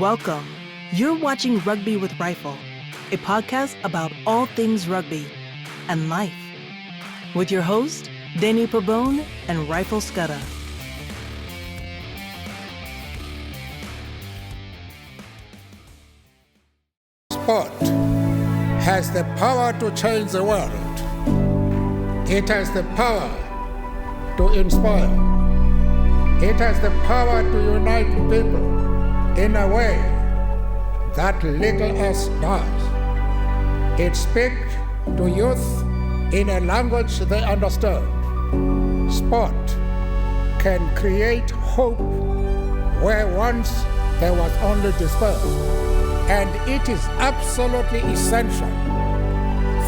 Welcome. You're watching Rugby with Rifle, a podcast about all things rugby and life, with your host, Danny Pabone and Rifle Scudder. Sport has the power to change the world. It has the power to inspire. It has the power to unite people in a way that little else does. It speaks to youth in a language they understand. Sport can create hope where once there was only despair. And it is absolutely essential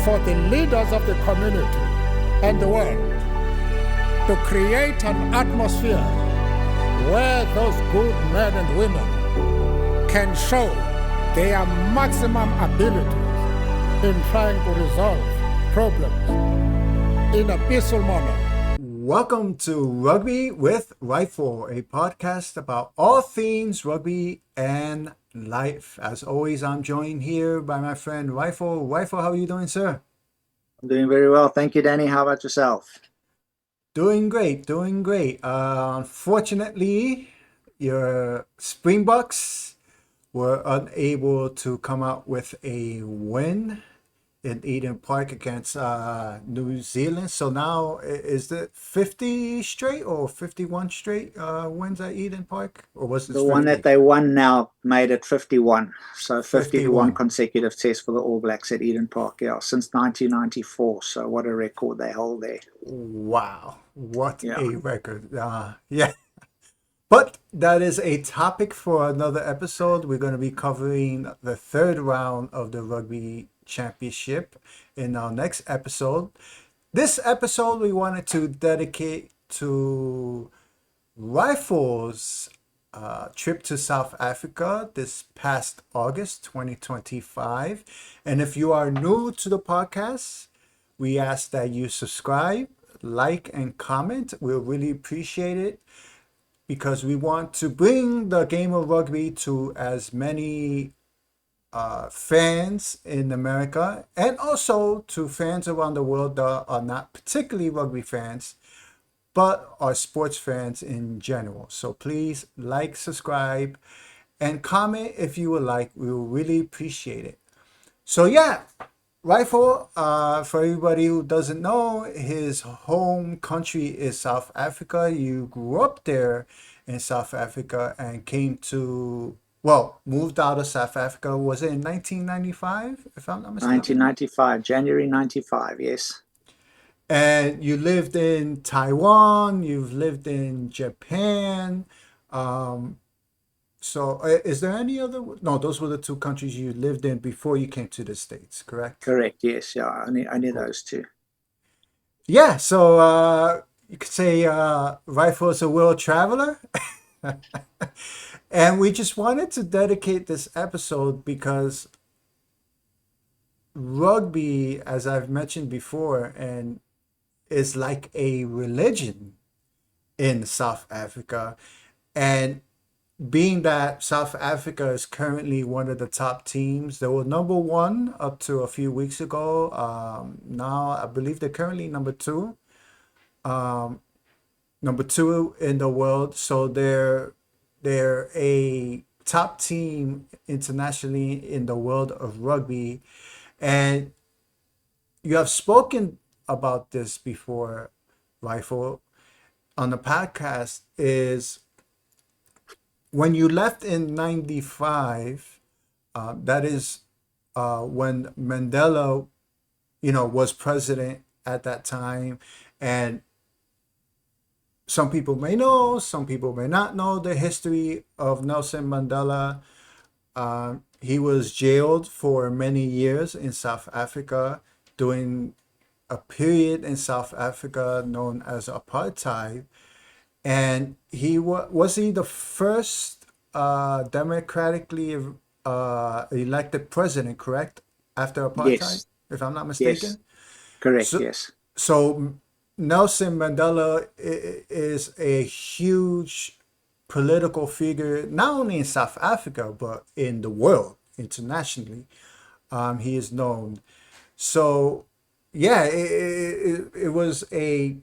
for the leaders of the community and the world to create an atmosphere where those good men and women can show their maximum abilities in trying to resolve problems in a peaceful manner. Welcome to Rugby with Rifle, a podcast about all things rugby and life. As always, I'm joined here by my friend Rifle. Rifle, how are you doing, sir? I'm doing very well. Thank you, Danny. How about yourself? Doing great, doing great. Unfortunately, your Springboks were unable to come out with a win in Eden Park against New Zealand. So now is it 50 straight or 51 straight wins at Eden Park? Or was it the one that they won now made it 51. So 51 consecutive tests for the All Blacks at Eden Park, since 1994. So what a record they hold there. Wow, what a record. Yeah. But that is a topic for another episode. We're going to be covering the third round of the Rugby Championship in our next episode. This episode we wanted to dedicate to Rifle's trip to South Africa this past August 2025. And if you are new to the podcast, we ask that you subscribe, like, and comment. We'll really appreciate it, because we want to bring the game of rugby to as many fans in America, and also to fans around the world that are not particularly rugby fans, but are sports fans in general. So please like, subscribe, and comment if you would like. We will really appreciate it. So yeah, Rifle, for everybody who doesn't know, his home country is South Africa. You grew up there in South Africa and moved out of South Africa. Was it in 1995, if I'm not mistaken? 1995, January 95, yes. And you lived in Taiwan, you've lived in Japan. So is there any other? No, those were the two countries you lived in before you came to the States, correct? Correct, yes. Yeah, only those two. Yeah, so you could say Rifle is a world traveler. And we just wanted to dedicate this episode because rugby, as I've mentioned before, and is like a religion in South Africa. And being that South Africa is currently one of the top teams, they were number one up to a few weeks ago. Now I believe they're currently number two in the world. So they're a top team internationally in the world of rugby. And you have spoken about this before, Rifle, on the podcast, is when you left in 95, that is when Mandela, was president at that time. And some people may know, some people may not know the history of Nelson Mandela. He was jailed for many years in South Africa during a period in South Africa known as apartheid. And he was he the first democratically elected president, correct? After apartheid, Yes. if I'm not mistaken? Yes. Correct, yes. So Nelson Mandela is a huge political figure, not only in South Africa, but in the world, internationally. He is known. So, yeah, it was a,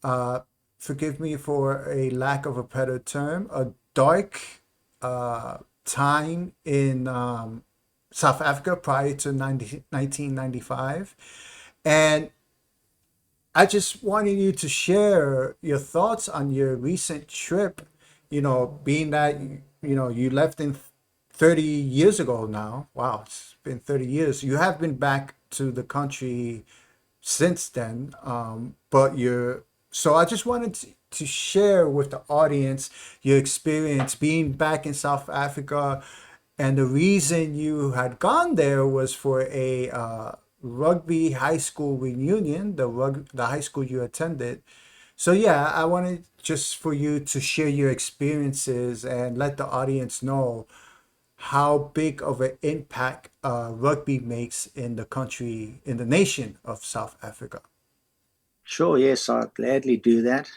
uh, forgive me for a lack of a better term, a dark time in South Africa prior to 1995. And I just wanted you to share your thoughts on your recent trip, being that, you left in 30 years ago now. Wow, it's been 30 years. You have been back to the country since then. So I just wanted to share with the audience your experience being back in South Africa, and the reason you had gone there was for a rugby high school reunion, the high school you attended. So yeah, I wanted just for you to share your experiences and let the audience know how big of an impact rugby makes in the country, in the nation of South Africa. Sure, yes, I'll gladly do that.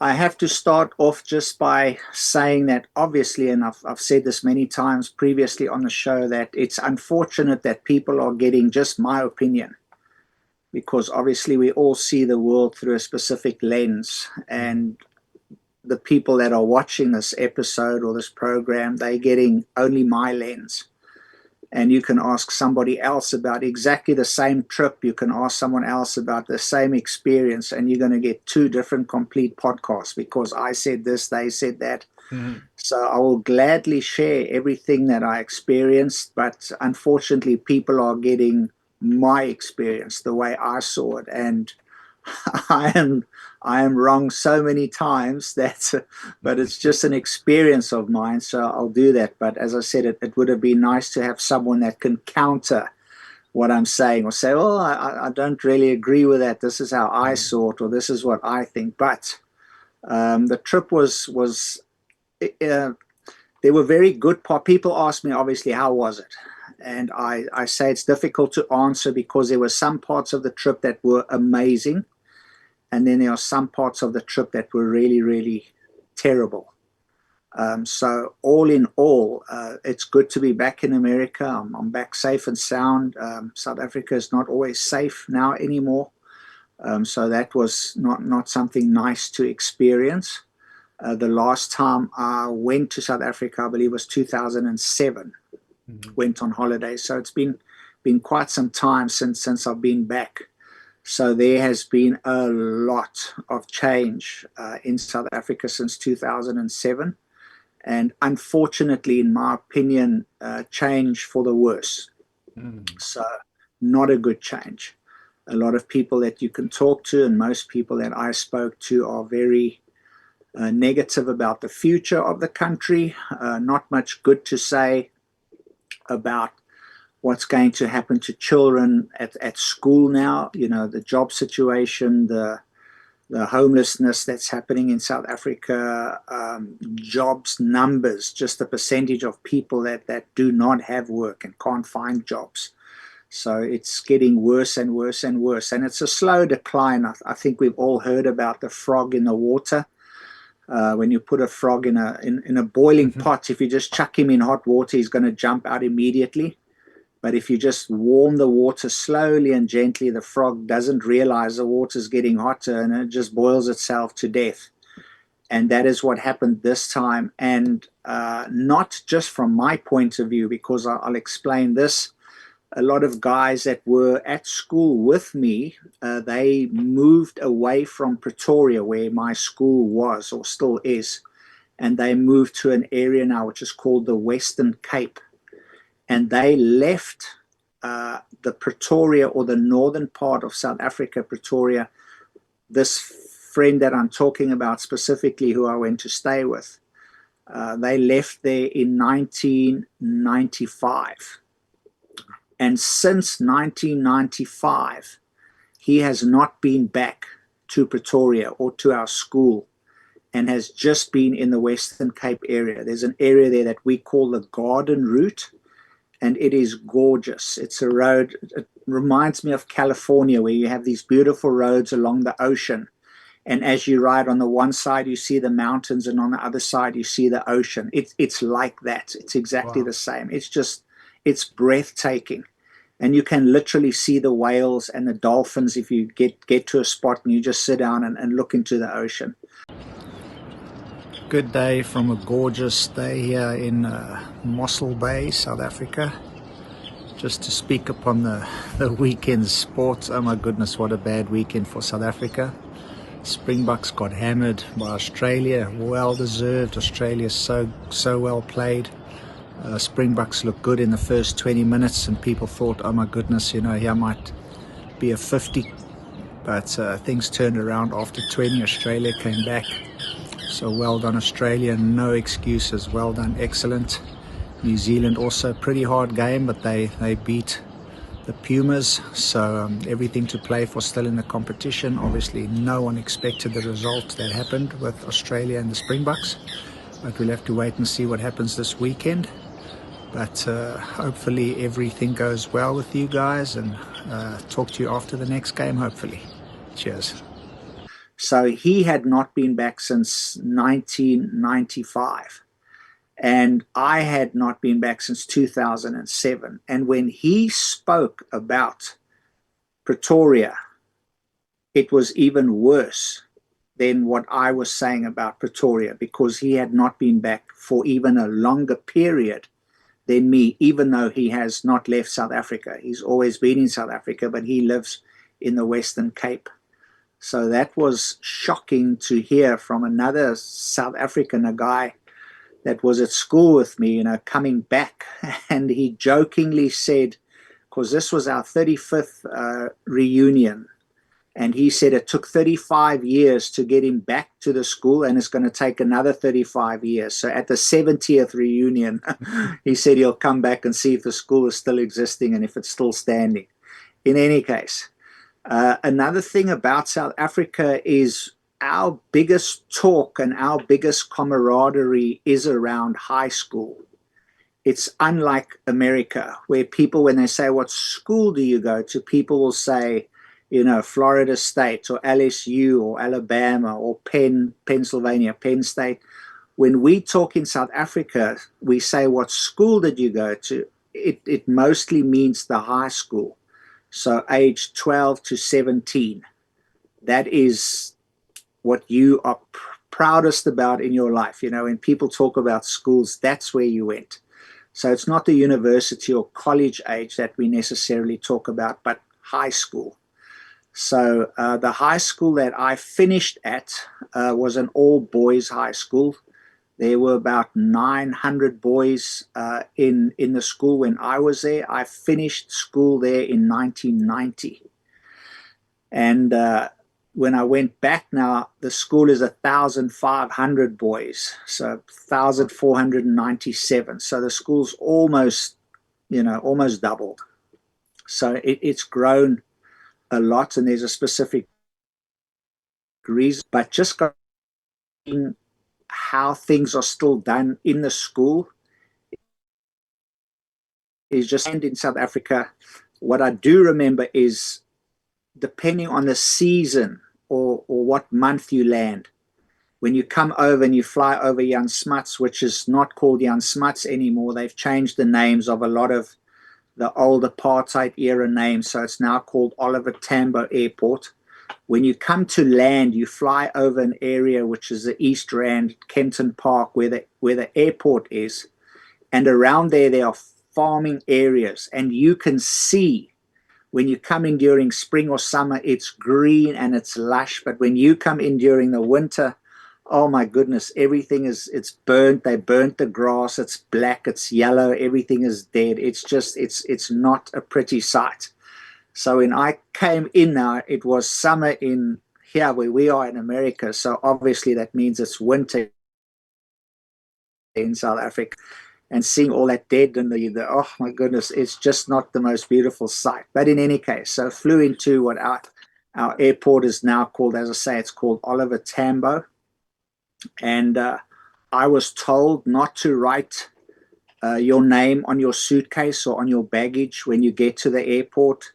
I have to start off just by saying that obviously, and I've said this many times previously on the show, that it's unfortunate that people are getting just my opinion, because obviously we all see the world through a specific lens, and the people that are watching this episode or this program, they're getting only my lens. And you can ask somebody else about exactly the same trip. You can ask someone else about the same experience, and you're going to get two different complete podcasts, because I said this, they said that. So I will gladly share everything that I experienced, but unfortunately, people are getting my experience the way I saw it, and I am wrong so many times that, but it's just an experience of mine, so I'll do that. But as I said, it would have been nice to have someone that can counter what I'm saying, or say, oh, I don't really agree with that. This is how I saw it, or this is what I think. But the trip was there were very good people ask me, obviously, how was it? And I say it's difficult to answer, because there were some parts of the trip that were amazing, and then there are some parts of the trip that were really, really terrible. So all in all, it's good to be back in America. I'm back safe and sound. South Africa is not always safe now anymore. So that was not something nice to experience. The last time I went to South Africa, I believe, was 2007. Went on holiday. So it's been quite some time since I've been back. So there has been a lot of change in South Africa since 2007. And unfortunately, in my opinion, change for the worse. So not a good change. A lot of people that you can talk to, and most people that I spoke to, are very negative about the future of the country. Not much good to say about what's going to happen to children at school now, the job situation, the homelessness that's happening in South Africa, jobs numbers, just the percentage of people that do not have work and can't find jobs. So it's getting worse and worse and worse. And it's a slow decline. I think we've all heard about the frog in the water. When you put a frog in a boiling pot, if you just chuck him in hot water, he's going to jump out immediately. But if you just warm the water slowly and gently, the frog doesn't realize the water's getting hotter, and it just boils itself to death. And that is what happened this time. And not just from my point of view, because I'll explain this. A lot of guys that were at school with me, they moved away from Pretoria, where my school was or still is. And they moved to an area now which is called the Western Cape. And they left the Pretoria, or the northern part of South Africa, Pretoria. This friend that I'm talking about specifically, who I went to stay with, they left there in 1995. And since 1995, he has not been back to Pretoria or to our school, and has just been in the Western Cape area. There's an area there that we call the Garden Route, and it is gorgeous. It's a road, it reminds me of California, where you have these beautiful roads along the ocean, And as you ride, on the one side you see the mountains, and on the other side you see the ocean. It's like that. It's exactly Wow. the same. It's breathtaking. And you can literally see the whales and the dolphins if you get to a spot and you just sit down and look into the ocean. Good day from a gorgeous day here in Mossel Bay, South Africa. Just to speak upon the weekend sports. Oh my goodness, what a bad weekend for South Africa. Springboks got hammered by Australia. Well deserved. Australia so well played. Springboks looked good in the first 20 minutes, and people thought, oh my goodness, here might be a 50. But things turned around after 20. Australia came back. So well done, Australia. No excuses. Well done. Excellent. New Zealand also pretty hard game, but they beat the Pumas. So everything to play for still in the competition. Obviously, no one expected the result that happened with Australia and the Springboks. But we'll have to wait and see what happens this weekend. But hopefully everything goes well with you guys, and talk to you after the next game, hopefully. Cheers. So he had not been back since 1995. And I had not been back since 2007. And when he spoke about Pretoria, it was even worse than what I was saying about Pretoria, because he had not been back for even a longer period than me, even though he has not left South Africa. He's always been in South Africa, but he lives in the Western Cape. So that was shocking to hear from another South African, a guy that was at school with me, coming back. And he jokingly said, because this was our 35th reunion, and he said it took 35 years to get him back to the school, and it's going to take another 35 years. So at the 70th reunion, he said he'll come back and see if the school is still existing and if it's still standing. In any case, another thing about South Africa is our biggest talk and our biggest camaraderie is around high school. It's unlike America, where people, when they say, what school do you go to, people will say, Florida State or LSU or Alabama or Pennsylvania, Penn State. When we talk in South Africa, we say, what school did you go to? It mostly means the high school. So age 12 to 17. That is what you are proudest about in your life. When people talk about schools, that's where you went. So it's not the university or college age that we necessarily talk about, but high school. So the high school that I finished at was an all-boys high school. There were about 900 boys in the school when I was there. I finished school there in 1990. And when I went back now, the school is 1,500 boys, so 1,497. So the school's almost doubled. So it's grown a lot, and there's a specific reason. But just going how things are still done in the school is just, and in South Africa, what I do remember is, depending on the season or what month you land, when you come over and you fly over Jan Smuts, which is not called Jan Smuts anymore, they've changed the names of a lot of the old apartheid era names, so it's now called Oliver Tambo Airport. When you come to land, you fly over an area which is the East Rand, Kenton Park, where the airport is, and around there are farming areas, and you can see, when you come in during spring or summer, it's green and it's lush. But when you come in during the winter, oh my goodness, everything it's burnt. They burnt the grass. It's black, it's yellow, everything is dead. It's not a pretty sight. So when I came in now, it was summer in here where we are in America. So obviously that means it's winter in South Africa. And seeing all that dead and oh my goodness, it's just not the most beautiful sight. But in any case, so flew into what our airport is now called. As I say, it's called Oliver Tambo. And I was told not to write your name on your suitcase or on your baggage when you get to the airport.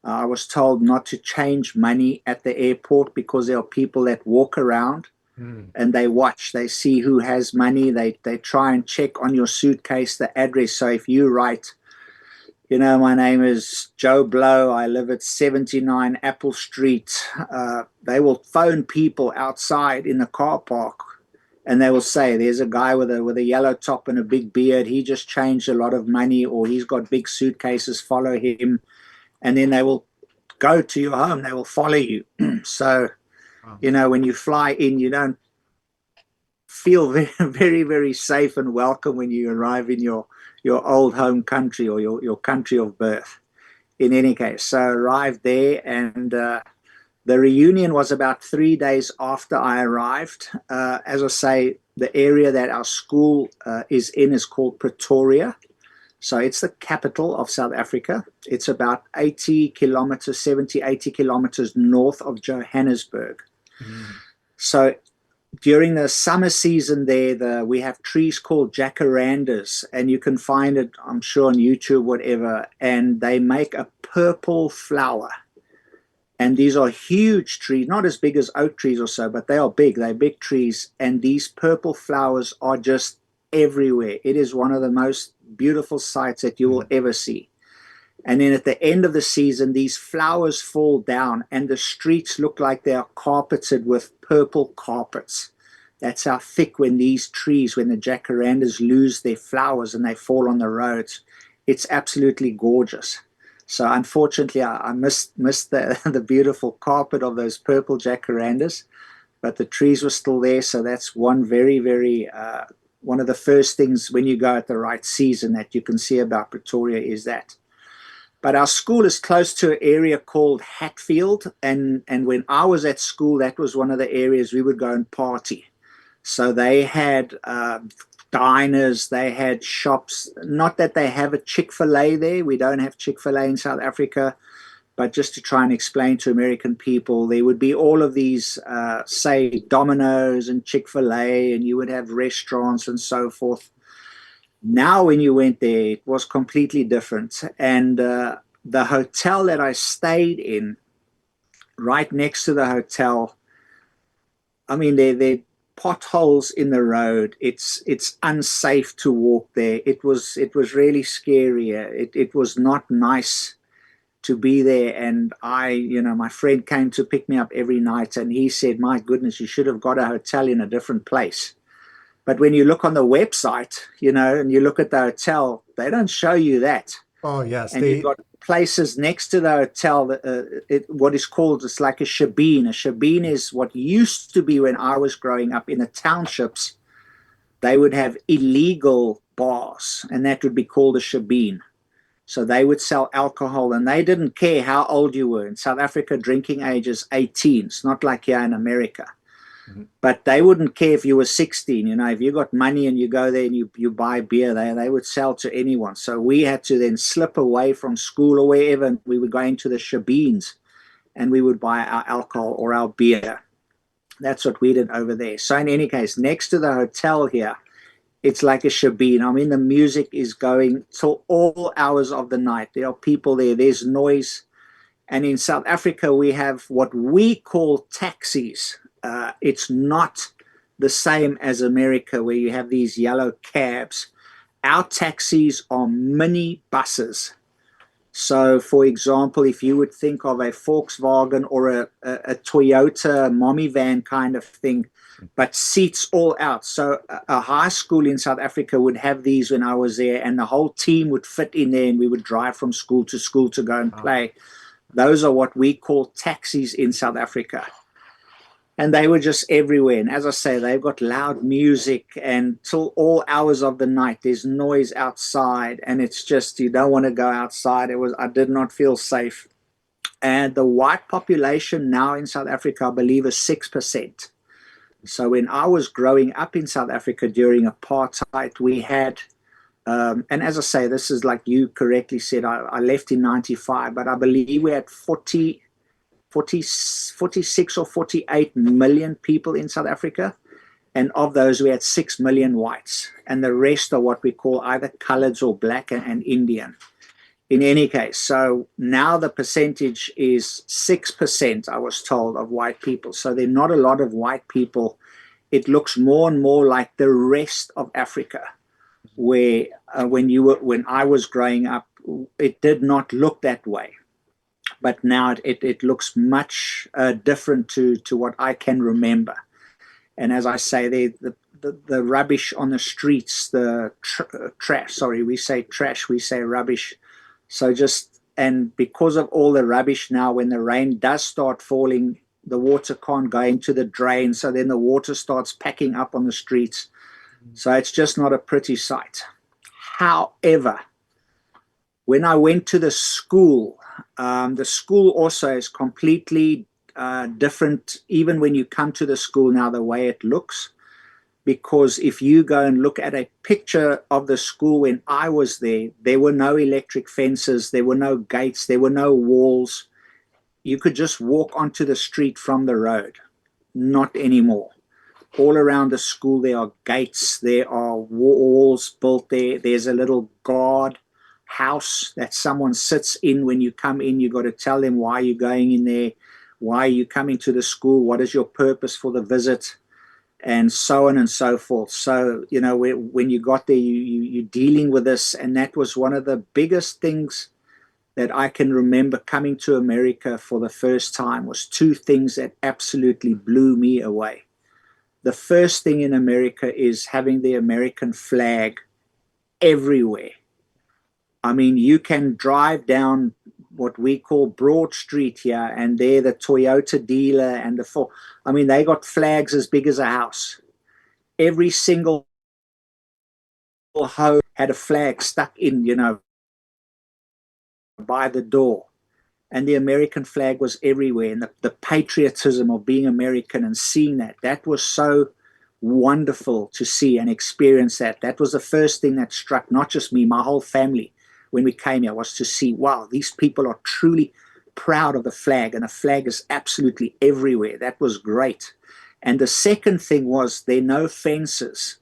I was told not to change money at the airport because there are people that walk around and they watch. They see who has money. They try and check on your suitcase the address. So if you write, my name is Joe Blow, I live at 79 Apple Street, they will phone people outside in the car park, and they will say, there's a guy with a yellow top and a big beard. He just changed a lot of money, or he's got big suitcases. Follow him. And then they will go to your home. They will follow you. So, when you fly in, you don't feel very, very, very safe and welcome when you arrive in your old home country or your country of birth. In any case, so I arrived there, and the reunion was about 3 days after I arrived. As I say, the area that our school is in is called Pretoria. So it's the capital of South Africa. It's about 80 kilometers north of Johannesburg. So during the summer season there, we have trees called jacarandas, and you can find it, I'm sure, on YouTube, whatever, and they make a purple flower. And these are huge trees, not as big as oak trees or so, but they are big. They're big trees, and these purple flowers are just everywhere. It is one of the most beautiful sights that you will ever see. And then at the end of the season, these flowers fall down and the streets look like they are carpeted with purple carpets. That's how thick when these trees, when the jacarandas lose their flowers and they fall on the roads, it's absolutely gorgeous. So unfortunately, I missed the beautiful carpet of those purple jacarandas, but the trees were still there. So that's one very, very, one of the first things when you go at the right season that you can see about Pretoria is that. But our school is close to an area called Hatfield. And when I was at school, that was one of the areas we would go and party. So they had diners, they had shops. Not that they have a Chick-fil-A there. We don't have Chick-fil-A in South Africa. But just to try and explain to American people, there would be all of these, say, Domino's and Chick-fil-A, and you would have restaurants and so forth. Now, when you went there, it was completely different. And the hotel that I stayed in, right next to the hotel, I mean, there potholes in the road. It's unsafe to walk there. It was really scary. It was not nice to be there. And my friend came to pick me up every night, and he said, my goodness, you should have got a hotel in a different place. But when you look on the website, and you look at the hotel, they don't show you that. Oh, yes. And you've got places next to the hotel, what is called, it's like a shebeen. A shebeen is what used to be when I was growing up in the townships. They would have illegal bars, and that would be called a shebeen. So they would sell alcohol, and they didn't care how old you were. In South Africa, drinking age is 18. It's not like here in America. But they wouldn't care if you were 16. If you got money and you go there and you buy beer, they would sell to anyone. So we had to then slip away from school or wherever, and we would go into the shebeens and we would buy our alcohol or our beer. That's what we did over there. So in any case, next to the hotel here, it's like a shebeen. I mean, the music is going till all hours of the night. There are people there. There's noise. And in South Africa, we have what we call taxis. It's not the same as America, where you have these yellow cabs. Our taxis are mini buses. So, for example, if you would think of a Volkswagen or a Toyota mommy van kind of thing, but seats all out. So a high school in South Africa would have these when I was there, and the whole team would fit in there, and we would drive from school to go and play. Those are what we call taxis in South Africa. And they were just everywhere. And as I say, they've got loud music, and till all hours of the night, there's noise outside. And it's just, you don't want to go outside. I did not feel safe. And the white population now in South Africa, I believe, is 6%. So when I was growing up in South Africa during apartheid, we had, and as I say, this is like you correctly said, I left in 95, but I believe we had 46 or 48 million people in South Africa. And of those, we had 6 million whites. And the rest are what we call either coloreds or black and Indian. in any case, so now the percentage is 6%, I was told, of white people. So there are not a lot of white people. It looks more and more like the rest of Africa, where when I was growing up, it did not look that way. But now it looks much different to what I can remember. And as I say, the rubbish on the streets, the trash, sorry, we say trash, we say rubbish. So and because of all the rubbish now, when the rain does start falling, the water can't go into the drain. So then the water starts packing up on the streets. So it's just not a pretty sight. However, when I went to the school also is completely different, even when you come to the school now, the way it looks. Because if you go and look at a picture of the school when I was there were no electric fences, there were no gates, there were no walls. You could just walk onto the street from the road. Not anymore. All around the school there are gates, there are walls built there. There's a little guard house that someone sits in when you come in. You got to tell them why you're going in there, why are you coming to the school, what is your purpose for the visit, and so on and so forth. So, you know, when you got there, you're dealing with this. And that was one of the biggest things that I can remember coming to America for the first time, was two things that absolutely blew me away. The first thing in America is having the American flag everywhere. I mean, you can drive down what we call Broad Street here, and there the Toyota dealer and they got flags as big as a house. Every single home had a flag stuck in, you know, by the door. And the American flag was everywhere. And the patriotism of being American and seeing that was so wonderful to see and experience that. That was the first thing that struck not just me, my whole family, when we came here, was to see, wow, these people are truly proud of the flag, and the flag is absolutely everywhere. That was great. And the second thing was, there are no fences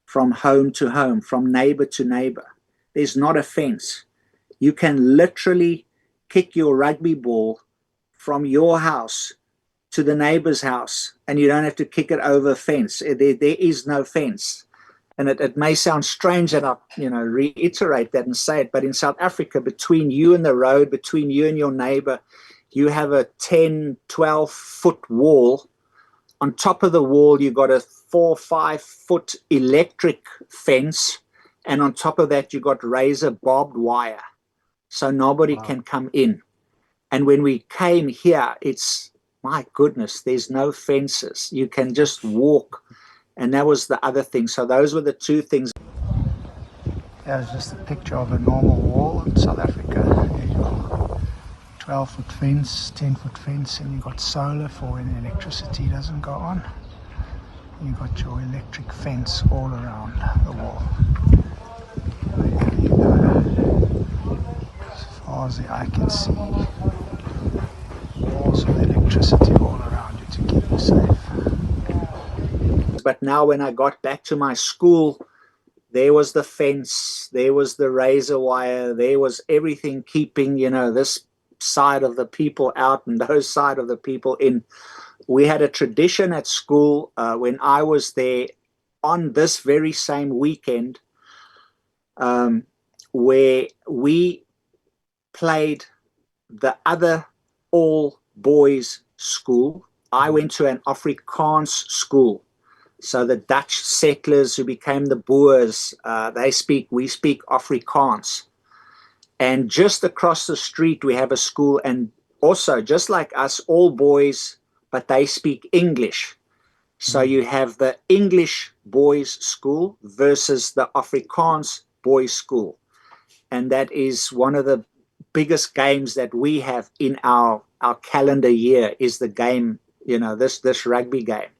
from home to home, from neighbor to neighbor. There's not a fence. You can literally kick your rugby ball from your house to the neighbor's house, and you don't have to kick it over a fence. There is no fence. And it may sound strange that I, reiterate that and say it, but in South Africa, between you and the road, between you and your neighbor, you have a 10, 12-foot wall. On top of the wall, you got a 4 or 5-foot electric fence, and on top of that, you got razor barbed wire, so nobody can come in. And when we came here, it's, my goodness, there's no fences. You can just walk. And that was the other thing. So those were the two things. That was just a picture of a normal wall in South Africa. There you go. 12-foot fence, 10-foot fence, and you got solar for when electricity doesn't go on. You got your electric fence all around the wall. There you go. As far as the eye can see. Also the electricity all around you to keep you safe. But now when I got back to my school, there was the fence, there was the razor wire, there was everything keeping, this side of the people out and those side of the people in. We had a tradition at school when I was there on this very same weekend where we played the other all-boys school. I went to an Afrikaans school. So the Dutch settlers who became the Boers, we speak Afrikaans. And just across the street, we have a school, and also just like us, all boys, but they speak English. So you have the English boys school versus the Afrikaans boys school. And that is one of the biggest games that we have in our calendar year, is the game, this rugby game.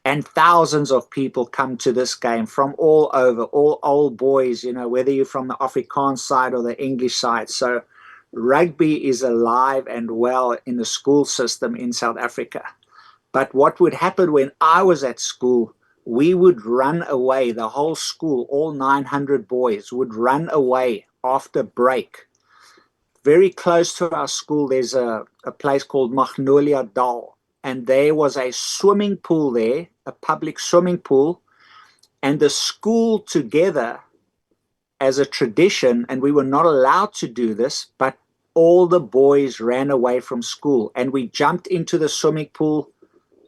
And thousands of people come to this game from all over, all old boys, whether you're from the Afrikaans side or the English side. So rugby is alive and well in the school system in South Africa. But what would happen when I was at school, we would run away, the whole school, all 900 boys would run away after break very close to our school, there's a place called Magnolia Dal. And there was a swimming pool there, a public swimming pool. And the school together, as a tradition, and we were not allowed to do this, but all the boys ran away from school. And we jumped into the swimming pool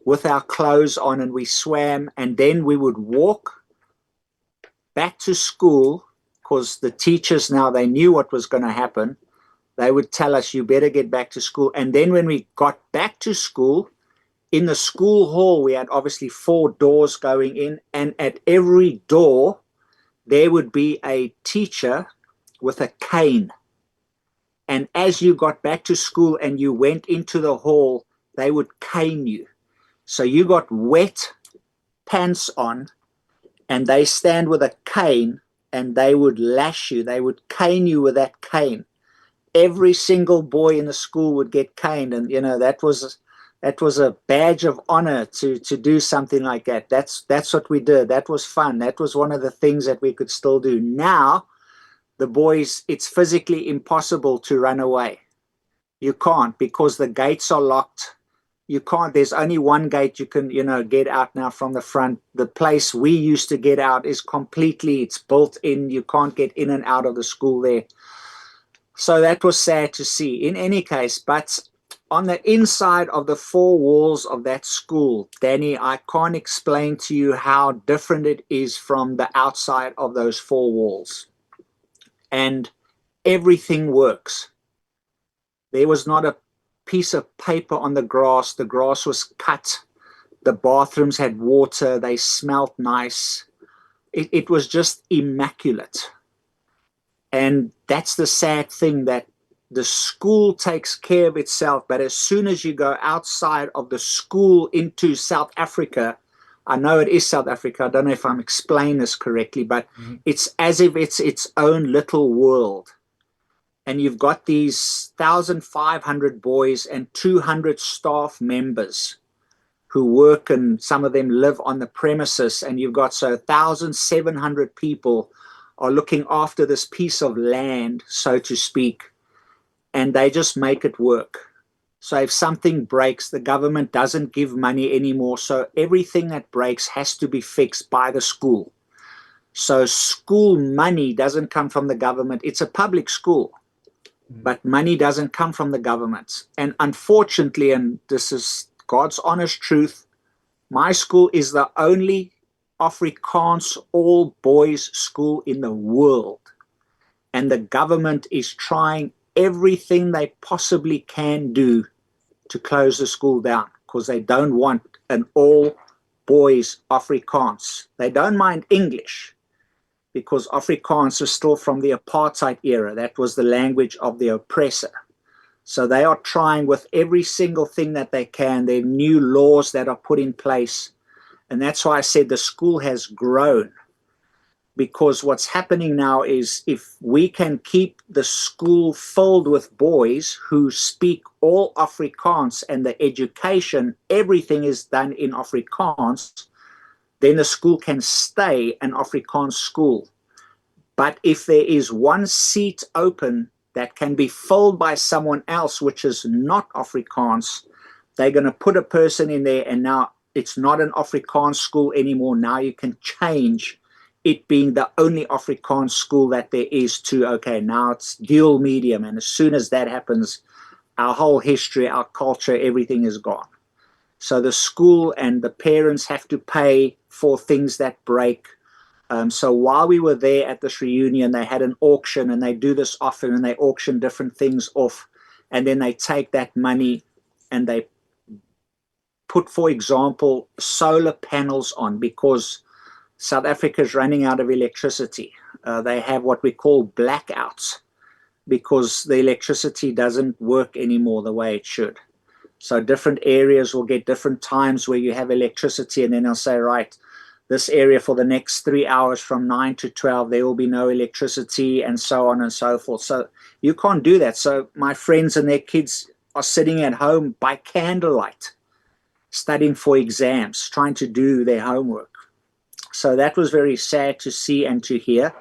with our clothes on and we swam. And then we would walk back to school because the teachers now, they knew what was going to happen. They would tell us, you better get back to school. And then when we got back to school, in the school hall, we had obviously 4 doors going in. And at every door, there would be a teacher with a cane. And as you got back to school and you went into the hall, they would cane you. So you got wet pants on, and they stand with a cane, and they would lash you. They would cane you with that cane. Every single boy in the school would get caned, and that was a badge of honor to do something like that. That's what we did. That was fun. That was one of the things that we could still do. Now, the boys, it's physically impossible to run away. You can't, because the gates are locked. You can't. There's only one gate you can, get out now from the front. The place we used to get out is completely, it's built in. You can't get in and out of the school there. So that was sad to see. In any case, but on the inside of the 4 walls of that school, Danny, I can't explain to you how different it is from the outside of those 4 walls. And everything works. There was not a piece of paper on the grass. The grass was cut. The bathrooms had water. They smelled nice. It was just immaculate. And that's the sad thing, that the school takes care of itself. But as soon as you go outside of the school into South Africa, I know it is South Africa. I don't know if I'm explaining this correctly, but it's as if it's its own little world. And you've got these 1,500 boys and 200 staff members who work, and some of them live on the premises. And you've got 1,700 people are looking after this piece of land, so to speak, and they just make it work. So if something breaks, the government doesn't give money anymore. So everything that breaks has to be fixed by the school. So school money doesn't come from the government. It's a public school. But money doesn't come from the government. And unfortunately, and this is God's honest truth, my school is the only Afrikaans all-boys school in the world. And the government is trying everything they possibly can do to close the school down, because they don't want an all-boys Afrikaans. They don't mind English, because Afrikaans is still from the apartheid era. That was the language of the oppressor. So they are trying with every single thing that they can. There are new laws that are put in place. And that's why I said the school has grown. Because what's happening now is, if we can keep the school filled with boys who speak all Afrikaans, and the education, everything is done in Afrikaans, then the school can stay an Afrikaans school. But if there is one seat open that can be filled by someone else, which is not Afrikaans, they're going to put a person in there, and now it's not an Afrikaans school anymore. Now you can change it being the only Afrikaans school that there is to, okay, now it's dual medium. And as soon as that happens, our whole history, our culture, everything is gone. So the school and the parents have to pay for things that break. So while we were there at this reunion, they had an auction, and they do this often, and they auction different things off. And then they take that money and they put, for example, solar panels on, because South Africa is running out of electricity. They have what we call blackouts, because the electricity doesn't work anymore the way it should. So different areas will get different times where you have electricity, and then they'll say, right, this area for the next 3 hours from 9 to 12, there will be no electricity, and so on and so forth. So you can't do that. So my friends and their kids are sitting at home by candlelight, studying for exams, trying to do their homework. So that was very sad to see and to hear.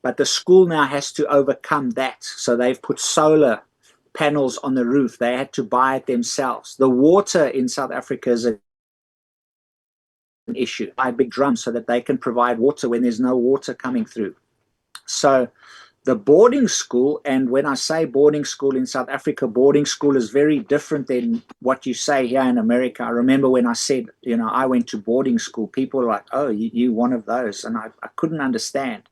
But the school now has to overcome that. So they've put solar panels on the roof. They had to buy it themselves. The water in South Africa is an issue. Buy big drums so that they can provide water when there's no water coming through. So the boarding school, and when I say boarding school in South Africa, boarding school is very different than what you say here in America. I remember when I said, I went to boarding school, people were like, oh, you one of those. And I couldn't understand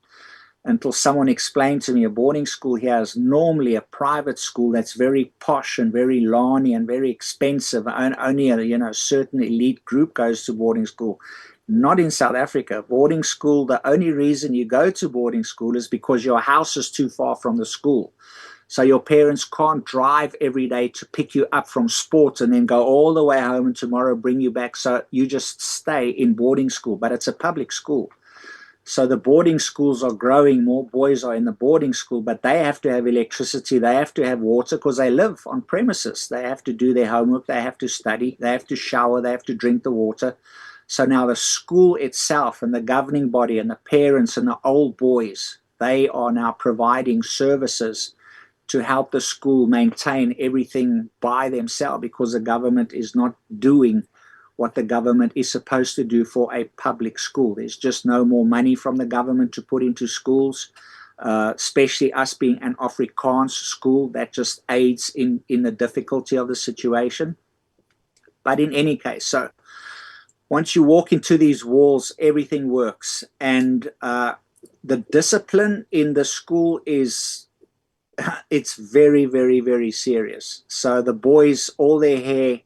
until someone explained to me a boarding school here is normally a private school that's very posh and very lawny and very expensive. And only a certain elite group goes to boarding school. Not in South Africa. Boarding school, the only reason you go to boarding school is because your house is too far from the school. So your parents can't drive every day to pick you up from sports and then go all the way home and tomorrow bring you back. So you just stay in boarding school, but it's a public school. So the boarding schools are growing. More boys are in the boarding school, but they have to have electricity. They have to have water because they live on premises. They have to do their homework. They have to study. They have to shower. They have to drink the water. So now the school itself and the governing body and the parents and the old boys, they are now providing services to help the school maintain everything by themselves because the government is not doing what the government is supposed to do for a public school. There's just no more money from the government to put into schools, especially us being an Afrikaans school that just aids in the difficulty of the situation. But in any case, so once you walk into these walls, everything works. And the discipline in the school it's very, very, very serious. So the boys, all their hair,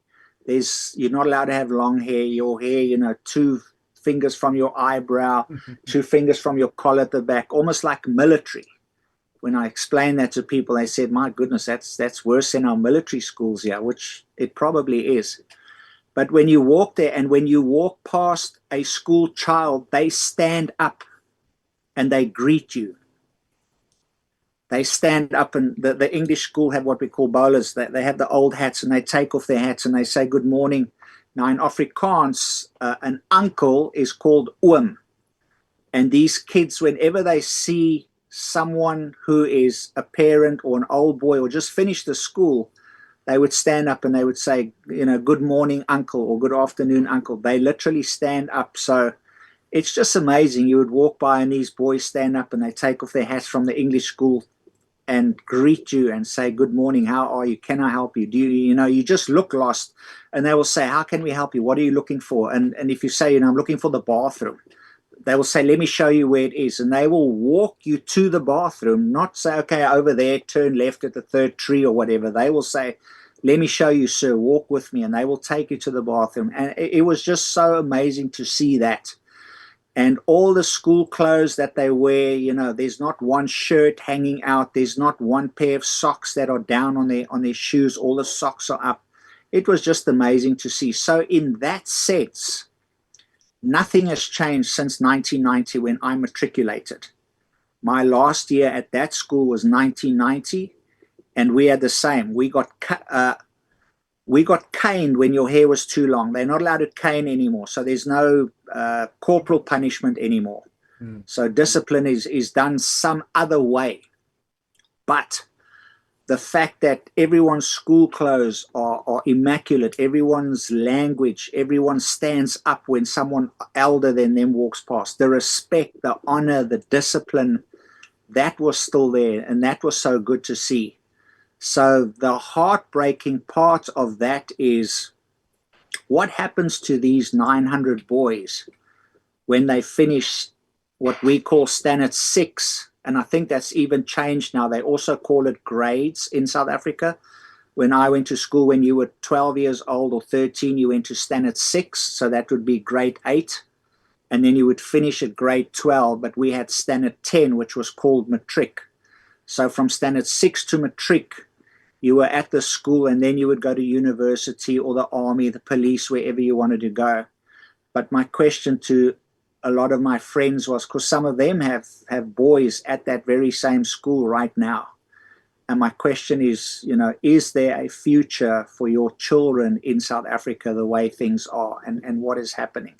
you're not allowed to have long hair. Your hair, 2 fingers from your eyebrow, 2 fingers from your collar at the back, almost like military. When I explained that to people, they said, my goodness, that's worse than our military schools here, which it probably is. But when you walk there and when you walk past a school child, they stand up and they greet you. They stand up, and the English school have what we call bowlers. They have the old hats and they take off their hats and they say good morning. Now in Afrikaans, an uncle is called oom. And these kids, whenever they see someone who is a parent or an old boy or just finished the school, they would stand up and they would say, good morning, uncle, or good afternoon, uncle. They literally stand up. So it's just amazing. You would walk by and these boys stand up and they take off their hats from the English school and greet you and say, good morning, how are you? Can I help you? Do you just look lost. And they will say, how can we help you? What are you looking for? And if you say, I'm looking for the bathroom, they will say, let me show you where it is. And they will walk you to the bathroom, not say, okay, over there, turn left at the 3rd tree or whatever. They will say, let me show you, sir, walk with me. And they will take you to the bathroom. And it was just so amazing to see that. And all the school clothes that they wear, there's not one shirt hanging out. There's not one pair of socks that are down on their shoes. All the socks are up. It was just amazing to see. So in that sense, nothing has changed since 1990 when I matriculated. My last year at that school was 1990, and we had the same. We got caned when your hair was too long. They're not allowed to cane anymore. So there's no corporal punishment anymore. So discipline is done some other way. But the fact that everyone's school clothes are immaculate, everyone's language, everyone stands up when someone elder than them walks past, the respect, the honor, the discipline, that was still there. And that was so good to see. So the heartbreaking part of that is what happens to these 900 boys when they finish what we call standard 6. And I think that's even changed now. They also call it grades in South Africa. When I went to school, when you were 12 years old or 13, you went to standard 6. So that would be grade 8. And then you would finish at grade 12. But we had standard 10, which was called matric. So from standard 6 to matric, you were at the school, and then you would go to university or the army, the police, wherever you wanted to go. But my question to a lot of my friends was, because some of them have boys at that very same school right now. And my question is, is there a future for your children in South Africa the way things are and what is happening?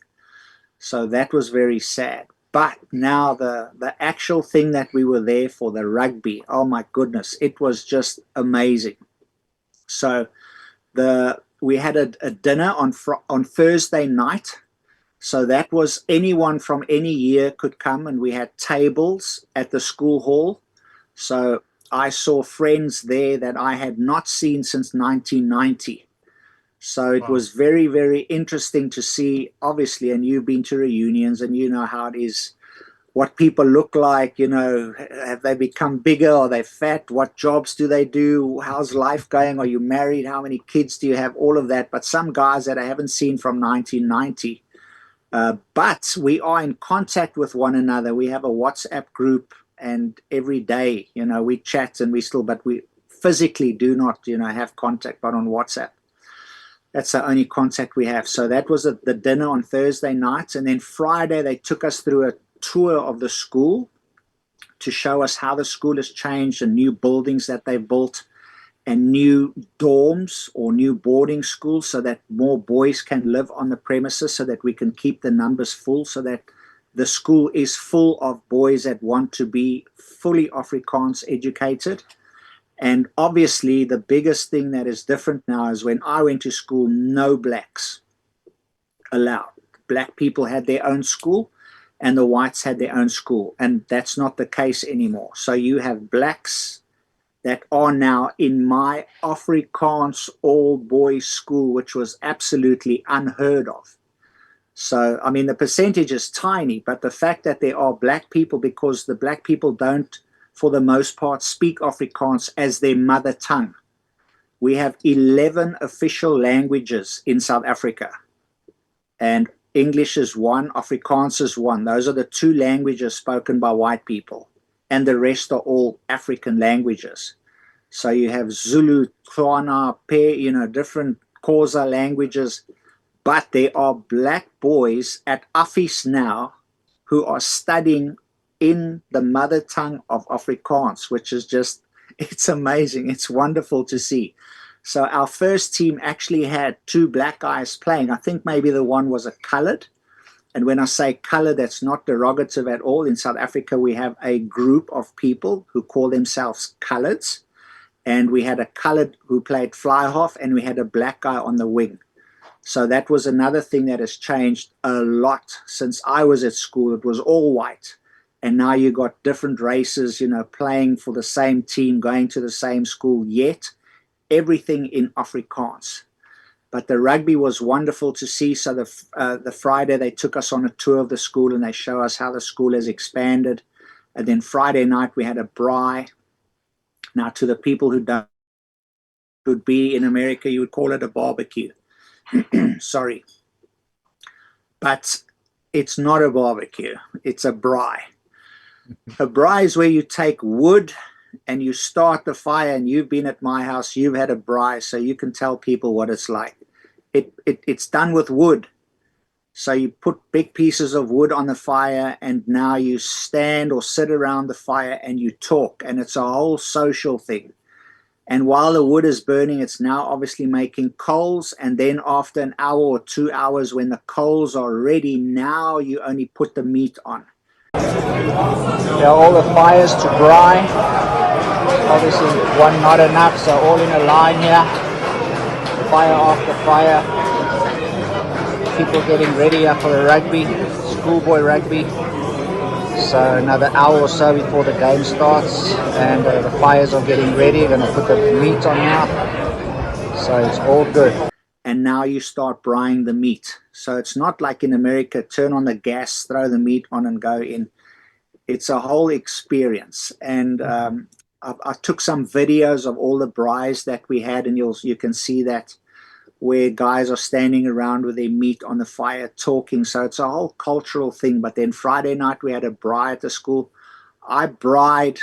So that was very sad. But now the actual thing that we were there for, the rugby, oh my goodness, it was just amazing. So we had a dinner on Thursday night. So that was anyone from any year could come, and we had tables at the school hall. So I saw friends there that I had not seen since 1990. So it was very, very interesting to see, obviously, and you've been to reunions and you know how it is, what people look like, have they become bigger? Are they fat? What jobs do they do? How's life going? Are you married? How many kids do you have? All of that. But some guys that I haven't seen from 1990. But we are in contact with one another. We have a WhatsApp group, and every day, we chat, and but we physically do not, have contact, but on WhatsApp. That's the only contact we have. So that was the dinner on Thursday night. And then Friday, they took us through a tour of the school to show us how the school has changed and new buildings that they built and new dorms or new boarding schools so that more boys can live on the premises, so that we can keep the numbers full, so that the school is full of boys that want to be fully Afrikaans educated. And obviously, the biggest thing that is different now is when I went to school, no blacks allowed. Black people had their own school and the whites had their own school. And that's not the case anymore. So you have blacks that are now in my Afrikaans all-boys school, which was absolutely unheard of. So, I mean, the percentage is tiny, but the fact that there are black people, because the black people don't, for the most part, speak Afrikaans as their mother tongue. We have 11 official languages in South Africa. And English is one, Afrikaans is one. Those are the two languages spoken by white people. And the rest are all African languages. So you have Zulu, Tswana, different Xhosa languages. But there are black boys at Affis now who are studying in the mother tongue of Afrikaans, which is just, it's amazing. It's wonderful to see. So our first team actually had 2 black guys playing. I think maybe the one was a colored. And when I say colored, that's not derogative at all. In South Africa, we have a group of people who call themselves coloreds. And we had a colored who played fly half, and we had a black guy on the wing. So that was another thing that has changed a lot since I was at school. It was all white. And now you got different races, playing for the same team, going to the same school, yet everything in Afrikaans. But the rugby was wonderful to see. So the Friday, they took us on a tour of the school, and they show us how the school has expanded. And then Friday night, we had a braai. Now, to the people who don't, would be in America, you would call it a barbecue. Sorry. But it's not a barbecue. It's a braai. A braai is where you take wood and you start the fire, and you've been at my house, you've had a braai, so you can tell people what it's like. It's done with wood. So you put big pieces of wood on the fire, and now you stand or sit around the fire and you talk, and it's a whole social thing. And while the wood is burning, it's now obviously making coals, and then after an hour or 2 hours, when the coals are ready, now you only put the meat on. There are all the fires to braai. Obviously one not enough, so all in a line here, fire after fire. People getting ready up for the rugby, schoolboy rugby. So another hour or so before the game starts, and the fires are getting ready. They're going to put the meat on now. So it's all good. And now you start braaiing the meat. So it's not like in America, turn on the gas, throw the meat on and go in. It's a whole experience. And I took some videos of all the braais that we had, and you can see that, where guys are standing around with their meat on the fire talking. So it's a whole cultural thing. But then Friday night we had a braai at the school. I braaied,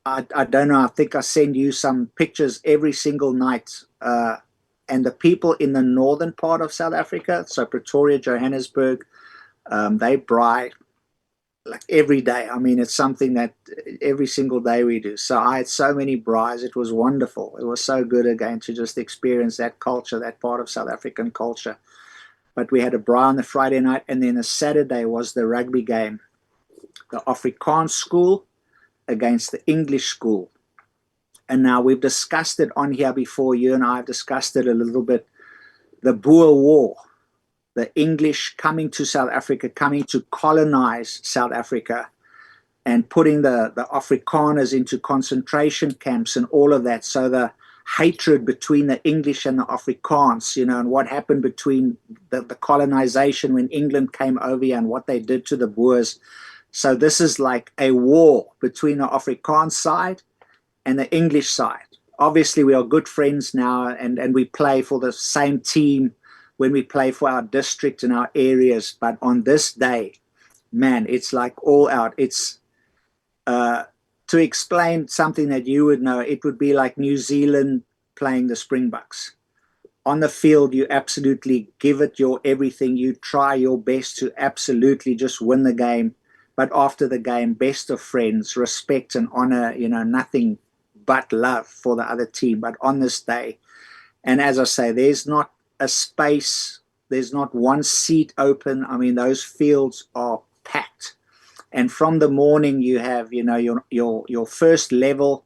I don't know, I think I send you some pictures every single night. And the people in the northern part of South Africa, so Pretoria, Johannesburg, they braai like every day. I mean, it's something that every single day we do. So I had so many braais. It was wonderful. It was so good again to just experience that culture, that part of South African culture. But we had a braai on the Friday night, and then the Saturday was the rugby game. The Afrikaans school against the English school. And now we've discussed it on here before. You and I have discussed it a little bit. The Boer War, the English coming to South Africa, coming to colonize South Africa, and putting the Afrikaners into concentration camps and all of that. So the hatred between the English and the Afrikaans, and what happened between the colonization when England came over here and what they did to the Boers. So this is like a war between the Afrikaans side and the English side. Obviously, we are good friends now, and we play for the same team when we play for our district and our areas. But on this day, man, it's like all out. It's to explain something that you would know, it would be like New Zealand playing the Springboks. On the field, you absolutely give it your everything. You try your best to absolutely just win the game. But after the game, best of friends, respect and honor, nothing but love for the other team. But on this day, and as I say, there's not a space, there's not one seat open. I mean, those fields are packed. And from the morning, you have, your first level.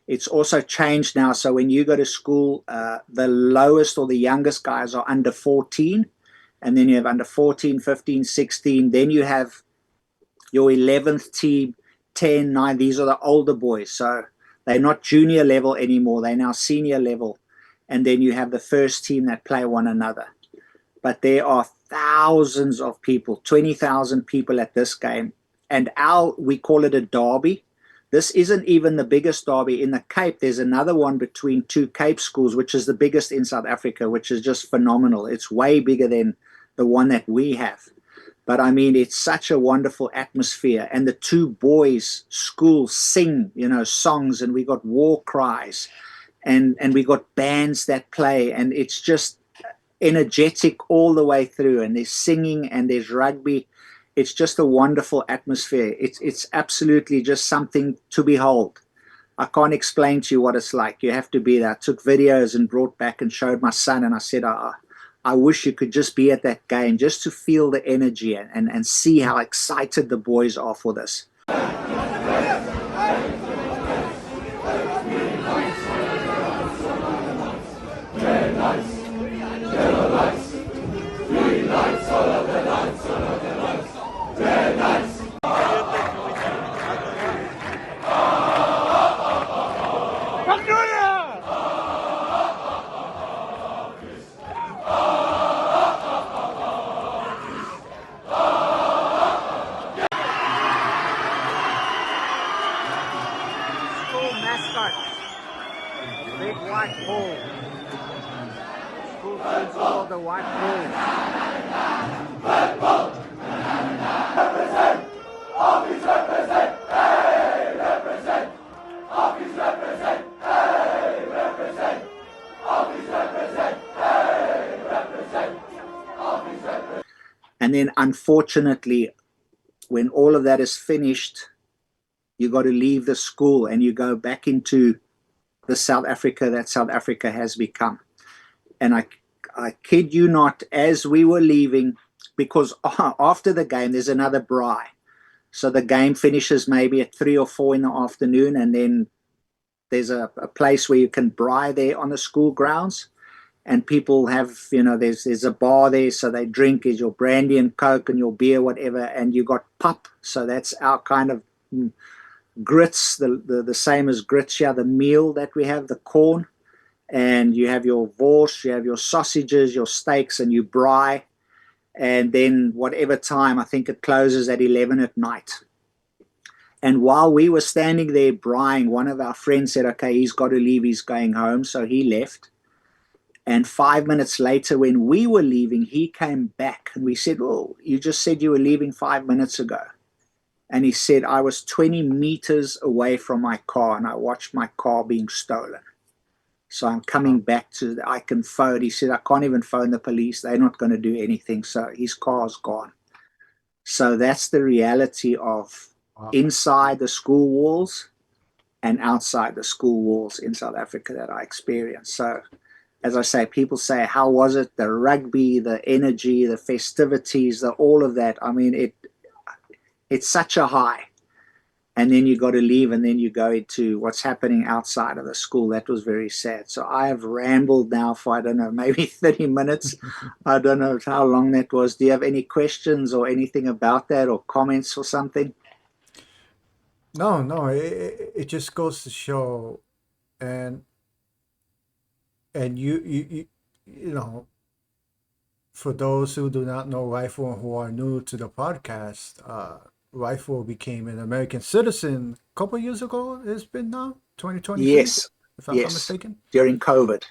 It's also changed now. So when you go to school, the lowest or the youngest guys are under 14. And then you have under 14, 15, 16. Then you have your 11th team, 10, 9. These are the older boys. So they're not junior level anymore. They're now senior level. And then you have the first team that play one another. But there are thousands of people, 20,000 people at this game. And we call it a derby. This isn't even the biggest derby. In the Cape, there's another one between two Cape schools, which is the biggest in South Africa, which is just phenomenal. It's way bigger than the one that we have. But I mean, it's such a wonderful atmosphere. And the two boys' schools sing, songs, and we got war cries, and we got bands that play, and it's just energetic all the way through. And there's singing and there's rugby. It's just a wonderful atmosphere. It's absolutely just something to behold. I can't explain to you what it's like. You have to be there. I took videos and brought back and showed my son, and I said, I wish you could just be at that game just to feel the energy and see how excited the boys are for this. And then, unfortunately, when all of that is finished, you got to leave the school and you go back into the South Africa that South Africa has become. And I kid you not, as we were leaving, because after the game, there's another braai. So the game finishes maybe at 3 or 4 in the afternoon, and then there's a place where you can braai there on the school grounds. And people have, there's a bar there, so they drink is your brandy and Coke and your beer, whatever, and you got pap. So that's our kind of grits, the same as grits here, the meal that we have, the corn. And you have your wors, you have your sausages, your steaks, and you braai. And then whatever time, I think it closes at 11 at night. And while we were standing there braaiing, one of our friends said, okay, he's got to leave, he's going home. So he left. And 5 minutes later, when we were leaving, he came back. And we said, oh, you just said you were leaving 5 minutes ago. And he said, I was 20 meters away from my car, and I watched my car being stolen. So I'm coming back I can phone. He said, I can't even phone the police. They're not going to do anything. So his car's gone. So that's the reality of inside the school walls and outside the school walls in South Africa that I experienced. So as I say, people say, how was it? The rugby, the energy, the festivities, all of that. I mean, it's such a high. and then you got to leave, and then you go into what's happening outside of the school. That was very sad. So I have rambled now for, I don't know, maybe 30 minutes. I don't know how long that was. Do you have any questions or anything about that, or comments or something? No, no, it just goes to show, and you know, for those who do not know Rifle and who are new to the podcast, Rifle became an American citizen a couple years ago. It's been now 2023, Yes, if I'm not yes, mistaken. during COVID.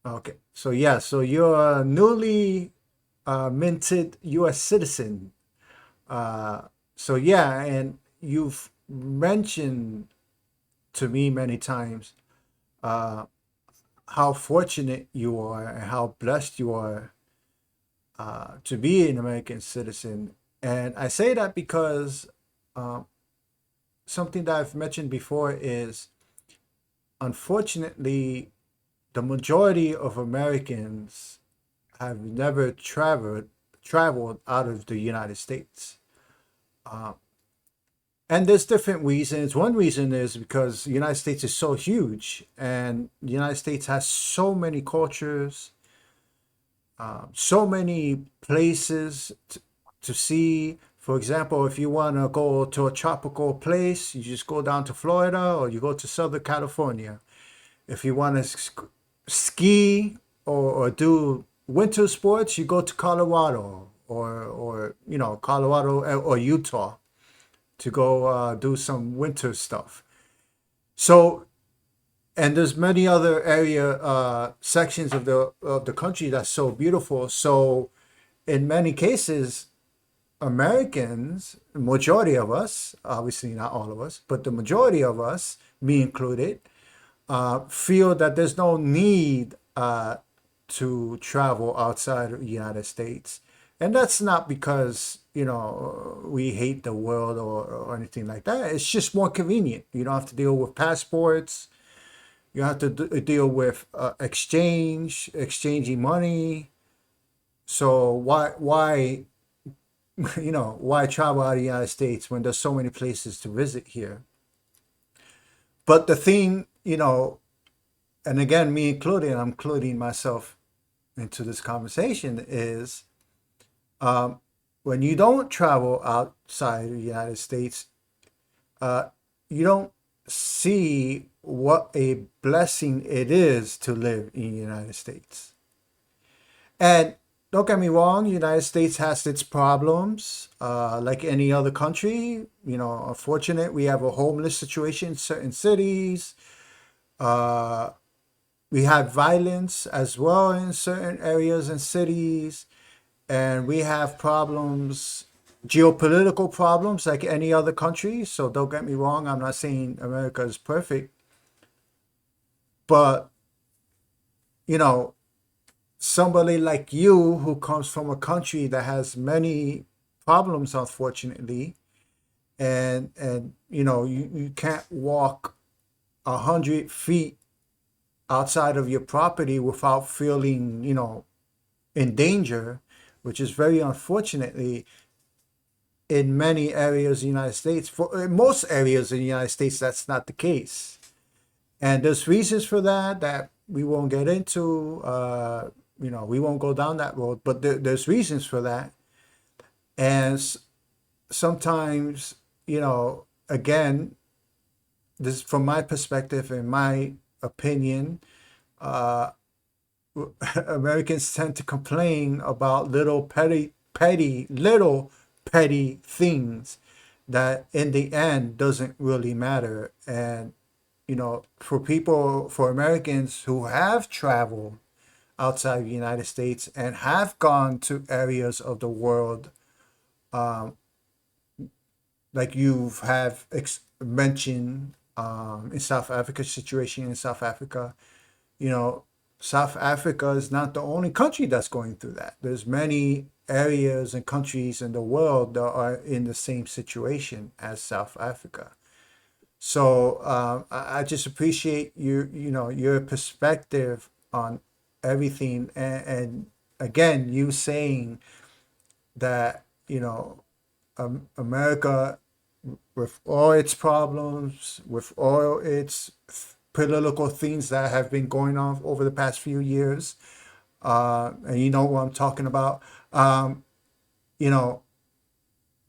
Okay, so yeah, so you're a newly minted U.S. citizen. Uh, so yeah, and you've mentioned to me many times uh, how fortunate you are and how blessed you are to be an American citizen. And I say that because uh, something that I've mentioned before is, unfortunately, the majority of Americans have never traveled out of the United States. Uh, and there's different reasons. One reason is because the United States is so huge, and the United States has so many cultures, so many places to see. For example, if you want to go to a tropical place, you just go down to Florida or you go to Southern California. If you want to ski or do winter sports, you go to Colorado or Colorado or Utah to go do some winter stuff. So, and there's many other area sections of the country that's so beautiful. So, in many cases, Americans, majority of us, obviously not all of us, but the majority of us, me included, feel that there's no need to travel outside of the United States. And that's not because, we hate the world or anything like that. It's just more convenient. You don't have to deal with passports. You have to deal with exchanging money. So why why travel out of the United States when there's so many places to visit here? But the thing, and again, me included, I'm including myself into this conversation, is when you don't travel outside the United States, you don't see what a blessing it is to live in the United States. And don't get me wrong, the United States has its problems, like any other country. Unfortunate, we have a homeless situation in certain cities. We have violence as well in certain areas and cities. And we have problems, geopolitical problems, like any other country. So don't get me wrong, I'm not saying America is perfect. But, somebody like you who comes from a country that has many problems, unfortunately, and you can't walk 100 feet outside of your property without feeling in danger, which is very unfortunately in many areas of the United States. For in most areas in the United States, that's not the case, and there's reasons for that we won't get into. We won't go down that road, but there's reasons for that. And sometimes, again, this from my perspective, in my opinion, uh, Americans tend to complain about little petty things that in the end doesn't really matter. And, for Americans who have traveled outside the United States and have gone to areas of the world, like you have mentioned, in South Africa, situation in South Africa, you know, South Africa is not the only country that's going through that. There's many areas and countries in the world that are in the same situation as South Africa. So I just appreciate your perspective on everything, and again, you saying that America with all its problems, with all its political things that have been going on over the past few years, and you know what I'm talking about. You know,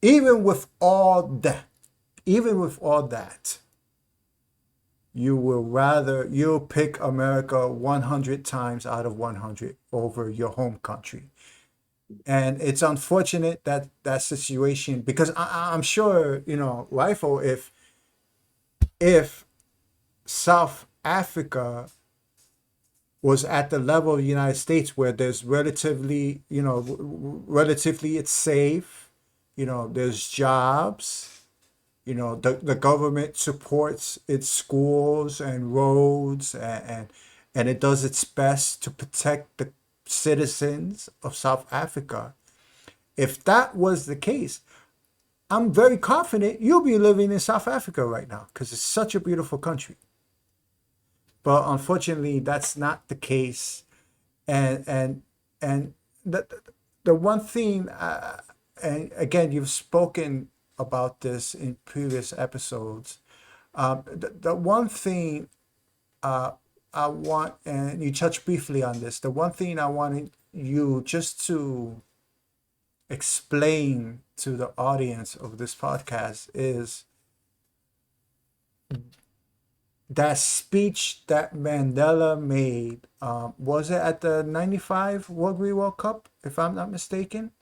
even with all that, you'll pick America 100 times out of 100 over your home country. And it's unfortunate that situation, because I'm sure, Rifle, if South Africa was at the level of the United States, where there's relatively it's safe, there's jobs, the government supports its schools and roads, and it does its best to protect the citizens of South Africa. If that was the case, I'm very confident you'll be living in South Africa right now, because it's such a beautiful country. But unfortunately, that's not the case. And the one thing, and again, you've spoken about this in previous episodes. The one thing I want, and you touched briefly on this, the one thing I wanted you just to explain to the audience of this podcast is that speech that Mandela made. Was it at the 95 Rugby World Cup, if I'm not mistaken?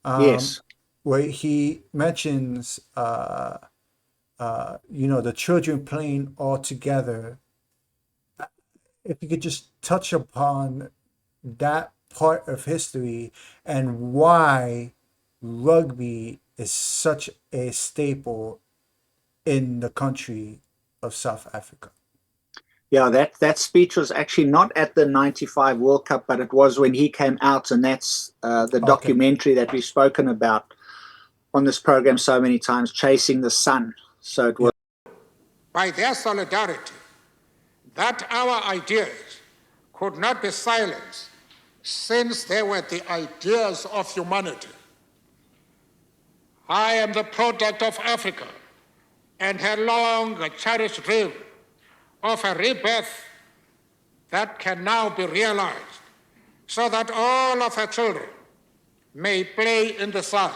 Yes. Where he mentions, the children playing all together. If you could just touch upon that part of history and why rugby is such a staple in the country of South Africa. Yeah, that speech was actually not at the 95 World Cup, but it was when he came out, and that's the documentary that we've spoken about on this program so many times, Chasing the Sun. So it was by their solidarity, that our ideas could not be silenced, since they were the ideas of humanity. I am the product of Africa and her long cherished dream of a rebirth that can now be realized, so that all of her children may play in the sun.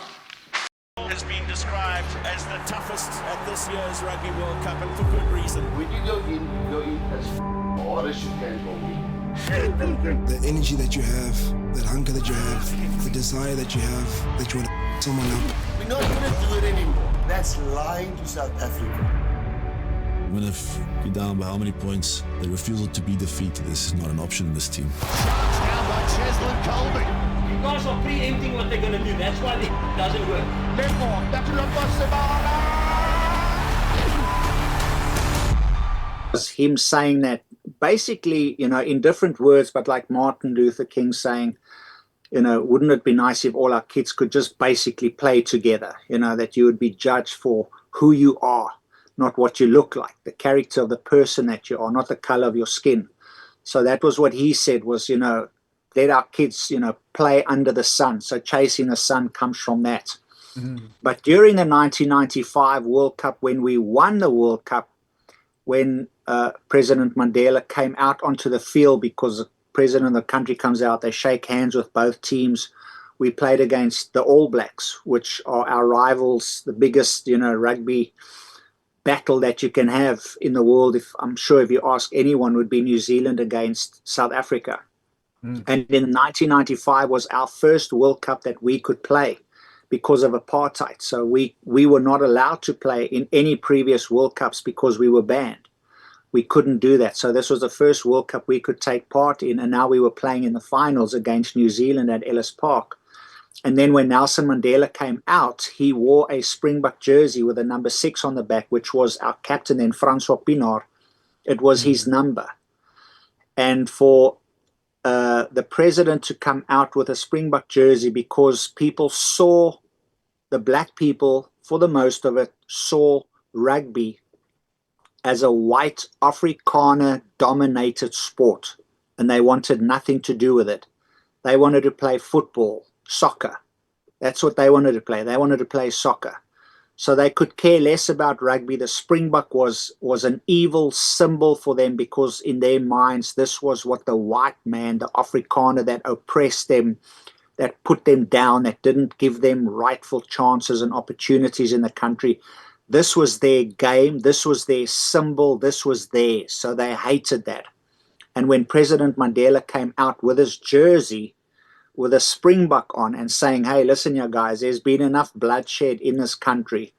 Has been described as the toughest at this year's Rugby World Cup, and for good reason. When you go in as hard as you can go in. The energy that you have, that hunger that you have, the desire that you have, that you want to someone up. We're not going to do it anymore. That's lying to South Africa. Even if you're down by how many points, the refusal to be defeated is not an option in this team. Down by Cheslin Colby. You guys are preempting what they're going to do. That's why it doesn't work. was him saying that basically, in different words, but like Martin Luther King saying, wouldn't it be nice if all our kids could just basically play together, that you would be judged for who you are, not what you look like, the character of the person that you are, not the color of your skin. So that was what he said was, let our kids, play under the sun. So Chasing the Sun comes from that. Mm-hmm. But during the 1995 World Cup, when we won the World Cup, when President Mandela came out onto the field, because the president of the country comes out, they shake hands with both teams. We played against the All Blacks, which are our rivals, the biggest, rugby battle that you can have in the world. I'm sure if you ask anyone, would be New Zealand against South Africa. Mm. And in 1995 was our first World Cup that we could play because of apartheid. So we were not allowed to play in any previous World Cups because we were banned. We couldn't do that. So this was the first World Cup we could take part in. And now we were playing in the finals against New Zealand at Ellis Park. And then when Nelson Mandela came out, he wore a Springbok jersey with a number 6 on the back, which was our captain then, Francois Pienaar. It was his number. And for the president to come out with a Springbok jersey, because people saw, the black people, for the most of it, saw rugby as a white Afrikaner-dominated sport, and they wanted nothing to do with it. They wanted to play football, soccer. That's what they wanted to play. They wanted to play soccer. So they could care less about rugby. The Springbok was an evil symbol for them, because in their minds, this was what the white man, the Afrikaner that oppressed them, that put them down, that didn't give them rightful chances and opportunities in the country. This was their game. This was their symbol. This was theirs. So they hated that. And when President Mandela came out with his jersey with a Springbok on and saying, hey, listen, you guys, there's been enough bloodshed in this country.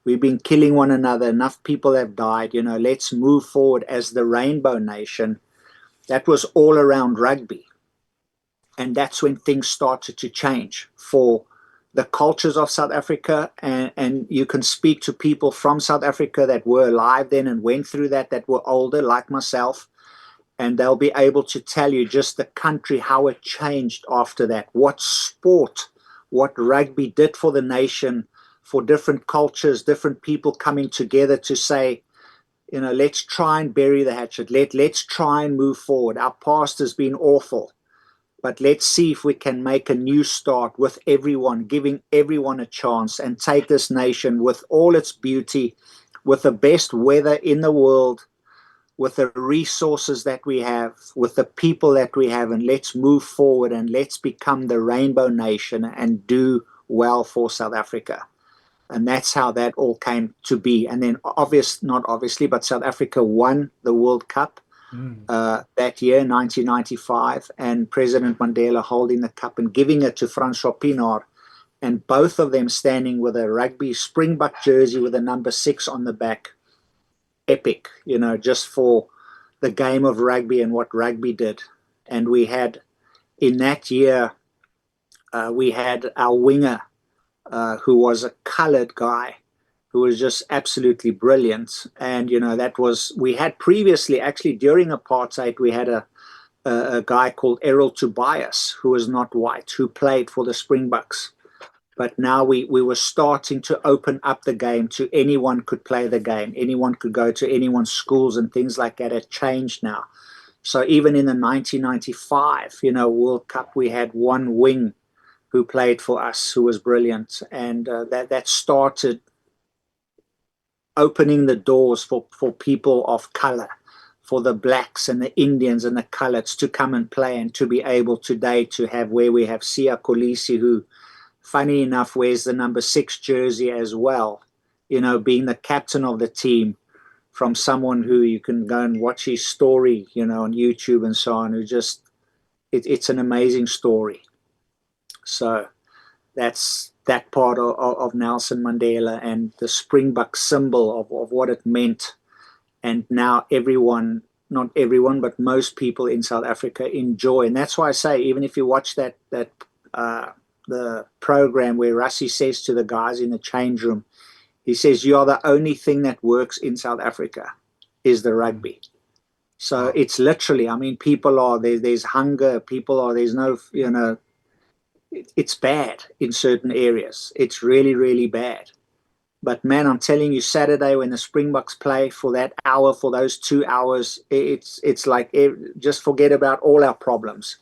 We've been killing one another. Enough people have died. Let's move forward as the Rainbow Nation. That was all around rugby. And that's when things started to change for the cultures of South Africa. And you can speak to people from South Africa that were alive then and went through that were older, like myself. And they'll be able to tell you just the country, how it changed after that, what sport, what rugby did for the nation, for different cultures, different people coming together to say, let's try and bury the hatchet. Let's try and move forward. Our past has been awful, but let's see if we can make a new start with everyone, giving everyone a chance, and take this nation with all its beauty, with the best weather in the world, with the resources that we have, with the people that we have, and let's move forward and let's become the Rainbow Nation and do well for South Africa. And that's how that all came to be. And then not obviously, but South Africa won the World Cup that year, 1995, and President Mandela holding the cup and giving it to Francois Pienaar, and both of them standing with a rugby Springbok jersey with a number 6 on the back. Epic, just for the game of rugby and what rugby did. And we had, in that year, we had our winger, who was a colored guy, who was just absolutely brilliant. And, we had previously, actually during apartheid, we had a guy called Errol Tobias, who was not white, who played for the Springboks. But now we were starting to open up the game to anyone could play the game. Anyone could go to anyone's schools and things like that. It changed now. So even in the 1995, World Cup, we had one wing who played for us, who was brilliant. And that started opening the doors for people of color, for the blacks and the Indians and the coloreds to come and play, and to be able today to have, where we have Sia Kolisi, who, funny enough, wears the number 6 jersey as well, being the captain of the team, from someone who you can go and watch his story, on YouTube and so on, who just, it's an amazing story. So that's that part of Nelson Mandela and the Springbok symbol of what it meant. And now everyone, not everyone, but most people in South Africa enjoy. And that's why I say, even if you watch the program where Rassie says to the guys in the change room, he says, you are the only thing that works in South Africa is the rugby. So it's literally, people are, there's hunger, there's no, it's bad in certain areas. It's really, really bad. But man, I'm telling you, Saturday when the Springboks play for that hour, for those 2 hours, it's like, just forget about all our problems.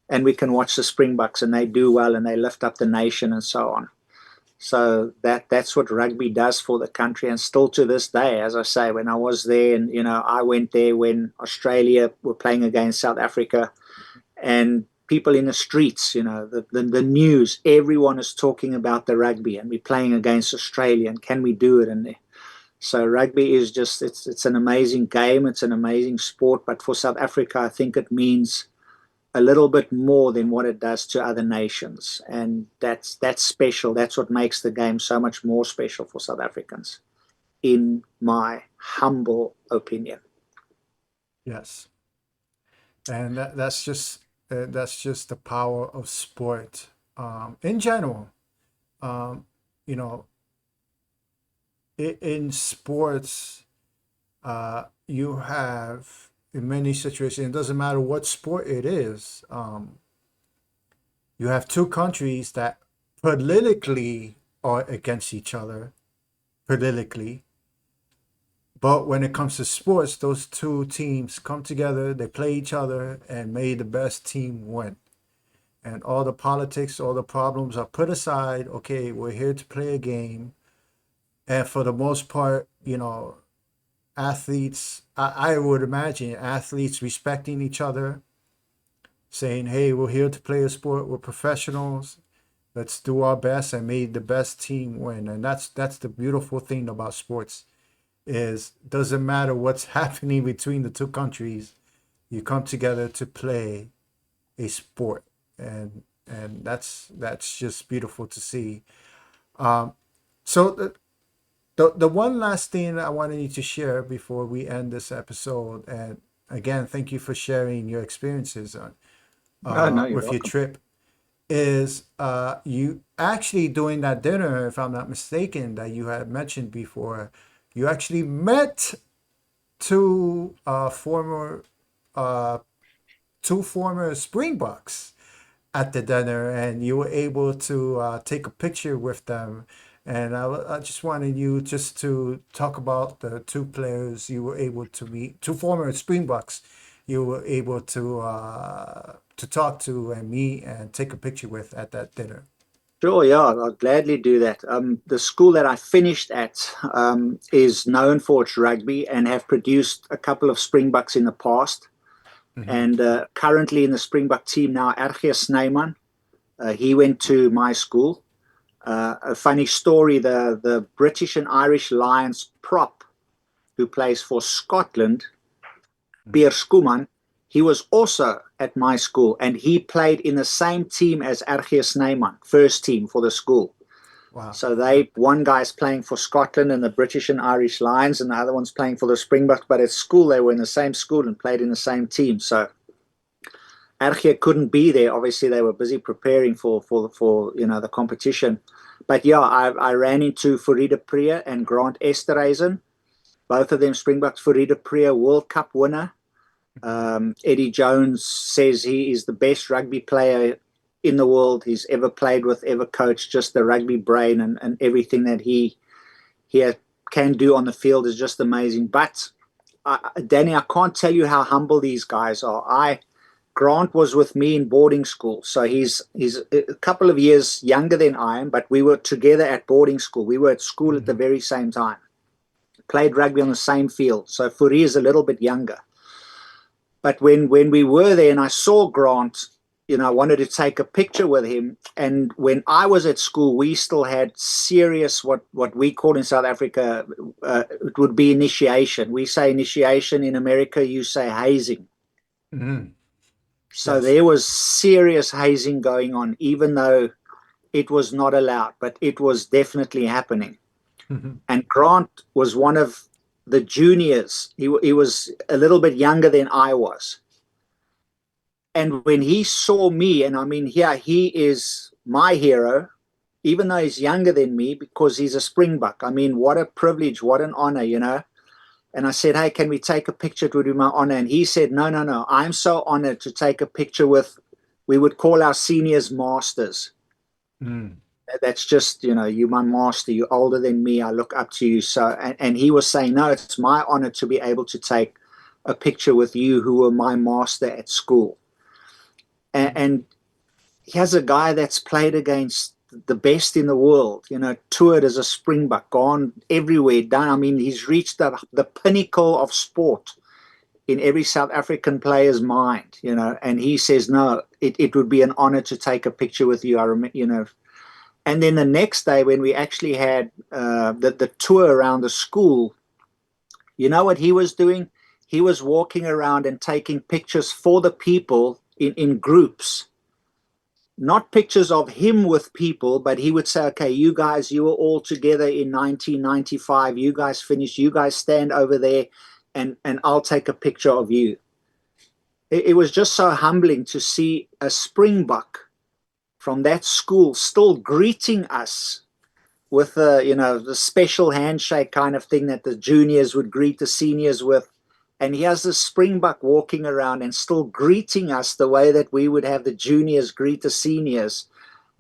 And we can watch the Springboks and they do well and they lift up the nation and so on. So that's what rugby does for the country. And still to this day, as I say, when I was there, and I went there when Australia were playing against South Africa, and people in the streets, the news, everyone is talking about the rugby, and we're playing against Australia, and can we do it? And so rugby is just, it's an amazing game, it's an amazing sport, but for South Africa, I think it means a little bit more than what it does to other nations. And that's special. That's what makes the game so much more special for South Africans, in my humble opinion. Yes. And that's just the power of sport in general. In sports, you have, in many situations, it doesn't matter what sport it is, you have two countries that politically are against each other, politically. But when it comes to sports, those two teams come together, they play each other, and may the best team win. And all the politics, all the problems are put aside. Okay, we're here to play a game. And for the most part, athletes, I would imagine athletes respecting each other, saying, hey, we're here to play a sport, we're professionals, let's do our best and may the best team win. And that's the beautiful thing about sports, is doesn't matter what's happening between the two countries, you come together to play a sport. And that's just beautiful to see. So the one last thing I wanted you to share before we end this episode, and again, thank you for sharing your experiences on Oh, no, you're with your welcome. trip, is you actually during that dinner, if I'm not mistaken, that you had mentioned before, you actually met two former uh, two former Springboks at the dinner, and you were able to take a picture with them. And I just wanted you just to talk about the two players you were able to meet, two former Springboks you were able to talk to and meet and take a picture with at that dinner. Sure, yeah, I'll gladly do that. The school that I finished at is known for its rugby and have produced a couple of Springboks in the past. Mm-hmm. And currently in the Springbok team now, RG Snyman. He went to my school. A funny story, the British and Irish Lions prop who plays for Scotland, Pierre Skuman, he was also at my school and he played in the same team as RG Snyman, first team for the school. Wow. So one guy's playing for Scotland and the British and Irish Lions, and the other one's playing for the Springboks. But at school, they were in the same school and played in the same team. So RG couldn't be there. Obviously, they were busy preparing for the competition. But yeah, I ran into Fourie Priya and Grant Esterhuizen, both of them Springboks. Fourie Priya, World Cup winner. Eddie Jones says he is the best rugby player in the world he's ever played with, ever coached. Just the rugby brain and everything that he can do on the field is just amazing. But Danny, I can't tell you how humble these guys are. Grant was with me in boarding school, so he's a couple of years younger than I am, but we were together at boarding school. We were at school at the very same time, played rugby on the same field. So Fourie is a little bit younger. But when we were there and I saw Grant, I wanted to take a picture with him. And when I was at school, we still had serious, what we call in South Africa, it would be initiation. We say initiation. In America, you say hazing. Mm-hmm. So Yes. there was serious hazing going on, even though it was not allowed, but it was definitely happening. Mm-hmm. And Grant was one of the juniors. He was a little bit younger than I was. And when he saw me, and I mean, here he is my hero, even though he's younger than me, because he's a Springbok. I mean, what a privilege, what an honor. And I said, hey, can we take a picture? It would be my honor. And he said, no. I'm so honored to take a picture with, we would call our seniors masters. Mm. That's just, you're my master. You're older than me. I look up to you. So, and he was saying, no, it's my honor to be able to take a picture with you who were my master at school. And here's a guy that's played against the best in the world, toured as a Springbok, gone everywhere, done. I mean, he's reached the pinnacle of sport in every South African player's mind, and he says, no, it would be an honor to take a picture with you. And then the next day when we actually had the tour around the school, you know what he was doing? He was walking around and taking pictures for the people in groups. Not pictures of him with people, but he would say, okay, you guys, you were all together in 1995. You guys finished. You guys stand over there and I'll take a picture of you. It was just so humbling to see a Springbok from that school still greeting us with the special handshake kind of thing that the juniors would greet the seniors with. And here's the Springbok walking around and still greeting us the way that we would have the juniors greet the seniors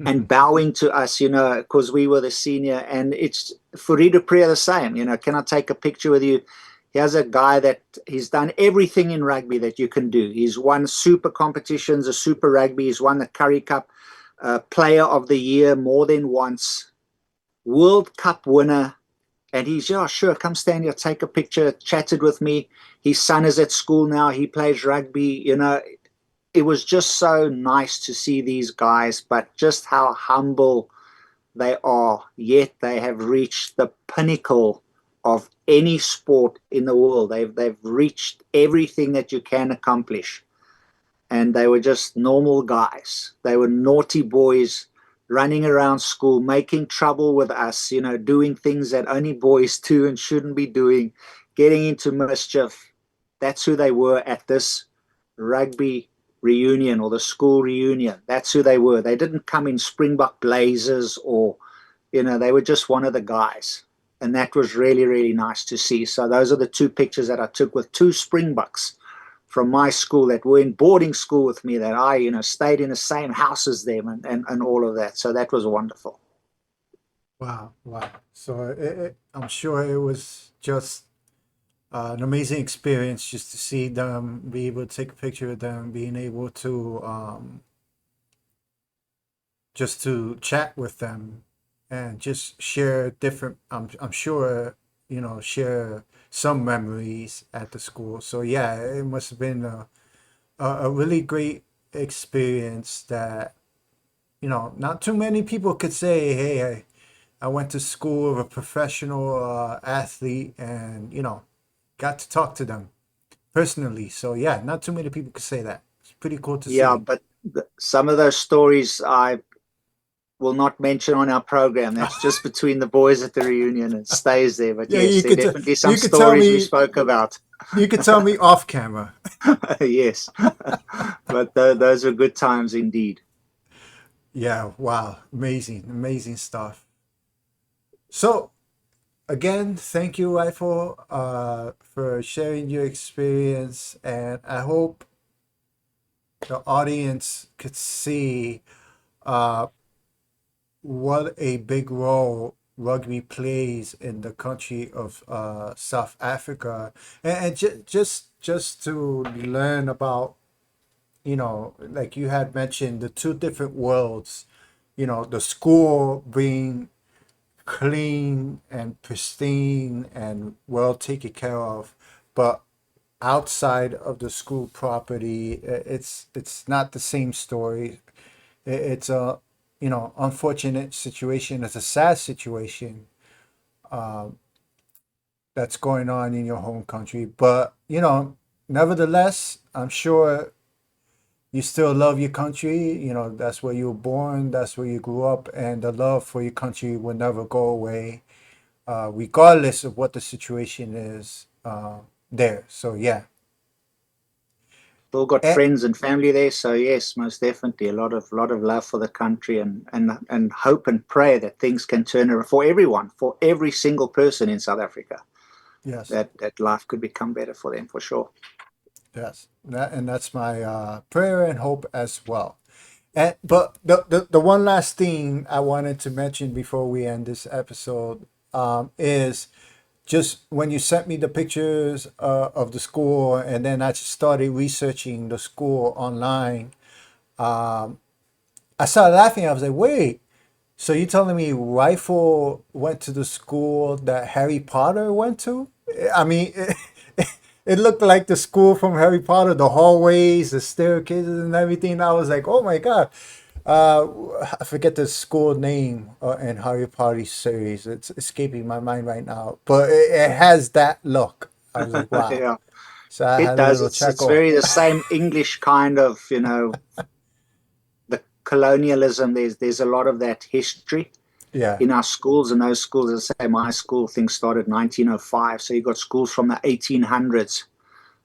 and bowing to us, because we were the senior. And it's Fourie Priya the same, can I take a picture with you? Here's a guy that he's done everything in rugby that you can do. He's won super competitions, a super rugby. He's won the Currie Cup, player of the year more than once, World Cup winner, And he's, yeah, sure, come stand here, take a picture, chatted with me. His son is at school now. He plays rugby. You know, it was just so nice to see these guys, but just how humble they are, yet they have reached the pinnacle of any sport in the world. They've reached everything that you can accomplish. And they were just normal guys. They were naughty boys running around school, making trouble with us, you know, doing things that only boys do and shouldn't be doing, getting into mischief. That's who they were at this rugby reunion or the school reunion. That's who they were. They didn't come in Springbok blazers or, you know, they were just one of the guys. And that was really, really nice to see. So those are the two pictures that I took with two Springboks from my school that were in boarding school with me, that I, you know, stayed in the same house as them and all of that. So that was wonderful. Wow. So I'm sure it was just an amazing experience just to see them, be able to take a picture of them, being able to just to chat with them and just share different, I'm sure, you know, share some memories at the school. So yeah, it must have been a really great experience that, you know, not too many people could say, hey, I went to school with a professional athlete and, you know, got to talk to them personally. So yeah, not too many people could say that. It's pretty cool to see. Yeah, but some of those stories I will not mention on our program. That's just between the boys at the reunion. It stays there. But Yeah, yes, there are definitely some stories we spoke about. You could tell me off camera. Yes, but those were good times indeed. Yeah, wow, amazing stuff. So again, thank you, Rifle, for sharing your experience, and I hope the audience could see what a big role rugby plays in the country of South Africa, and just to learn about, you know, like you had mentioned, the two different worlds, you know, the school being clean and pristine and well taken care of, but outside of the school property, it's not the same story. It's a, you know, unfortunate situation. It's a sad situation that's going on in your home country, but you know, nevertheless, I'm sure you still love your country. You know, that's where you were born, that's where you grew up, and the love for your country will never go away, regardless of what the situation is there. So yeah. Still got friends and family there, so yes, most definitely a lot of love for the country, and hope and pray that things can turn around for everyone, for every single person in South Africa. Yes. That life could become better for them, for sure. Yes, that's my prayer and hope as well. But the one last thing I wanted to mention before we end this episode is just when you sent me the pictures of the school, and then I started researching the school online, I started laughing. I was like, wait, so you're telling me Rifle went to the school that Harry Potter went to? I mean, it looked like the school from Harry Potter, the hallways, the staircases and everything. I was like, oh my God. I forget the school name in Harry Potter series. It's escaping my mind right now. But it has that look. I was like, wow. Yeah. So I had does. a little It's very the same English kind of, you know, the colonialism. There's a lot of that history. Yeah. In our schools, and those schools, as I say, my school thing started 1905. So you got schools from the 1800s.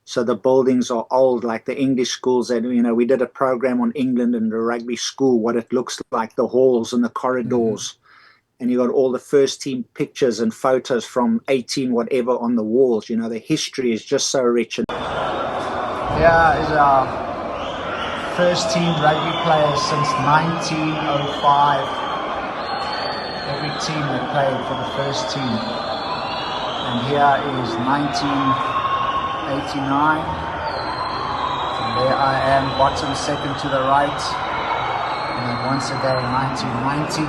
So the buildings are old, like the English schools. And, you know, we did a program on England and the rugby school, what it looks like, the halls and the corridors. And you got all the first team pictures and photos from 18 whatever on the walls. You know, the history is just so rich. And here is our first team rugby players since 1905. Every team that played for the first team. And here is 1989. And there I am, bottom second to the right. And then once again, 1990.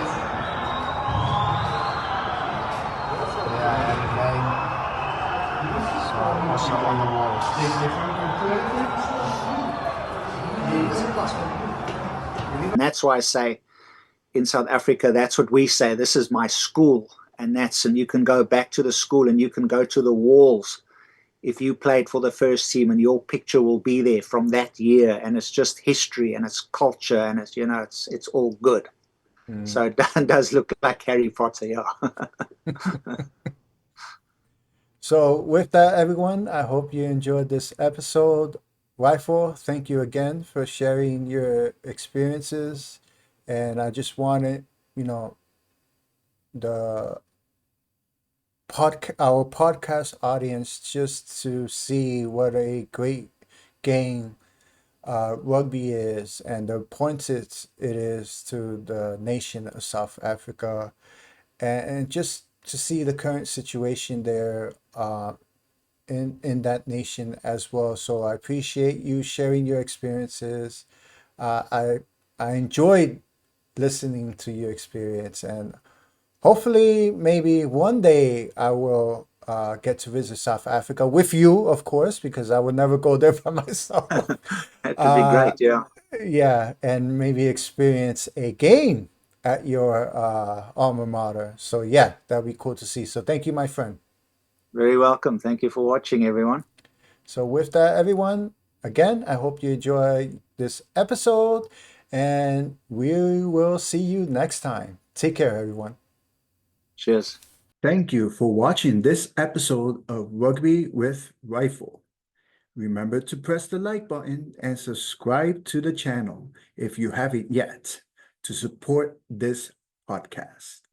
There I am And that's why I say in South Africa, that's what we say. This is my school. And you can go back to the school and you can go to the walls if you played for the first team, and your picture will be there from that year. And it's just history and it's culture, and it's all good. So it does look like Harry Potter, yeah. So with that, everyone, I hope you enjoyed this episode. Rifle, thank you again for sharing your experiences. And I just wanted, the our podcast audience just to see what a great game rugby is, and the importance it is to the nation of South Africa, and just to see the current situation there in that nation as well. So I appreciate you sharing your experiences. I enjoyed listening to your experience, and hopefully maybe one day I will get to visit South Africa with you, of course, because I would never go there by myself. That'd be great, yeah. Yeah, and maybe experience a game at your alma mater. So yeah, that'd be cool to see. So thank you, my friend. Very welcome. Thank you for watching, everyone. So with that, everyone, again, I hope you enjoy this episode, and we will see you next time. Take care, everyone. Cheers. Thank you for watching this episode of Rugby with Rifle. Remember to press the like button and subscribe to the channel if you haven't yet to support this podcast.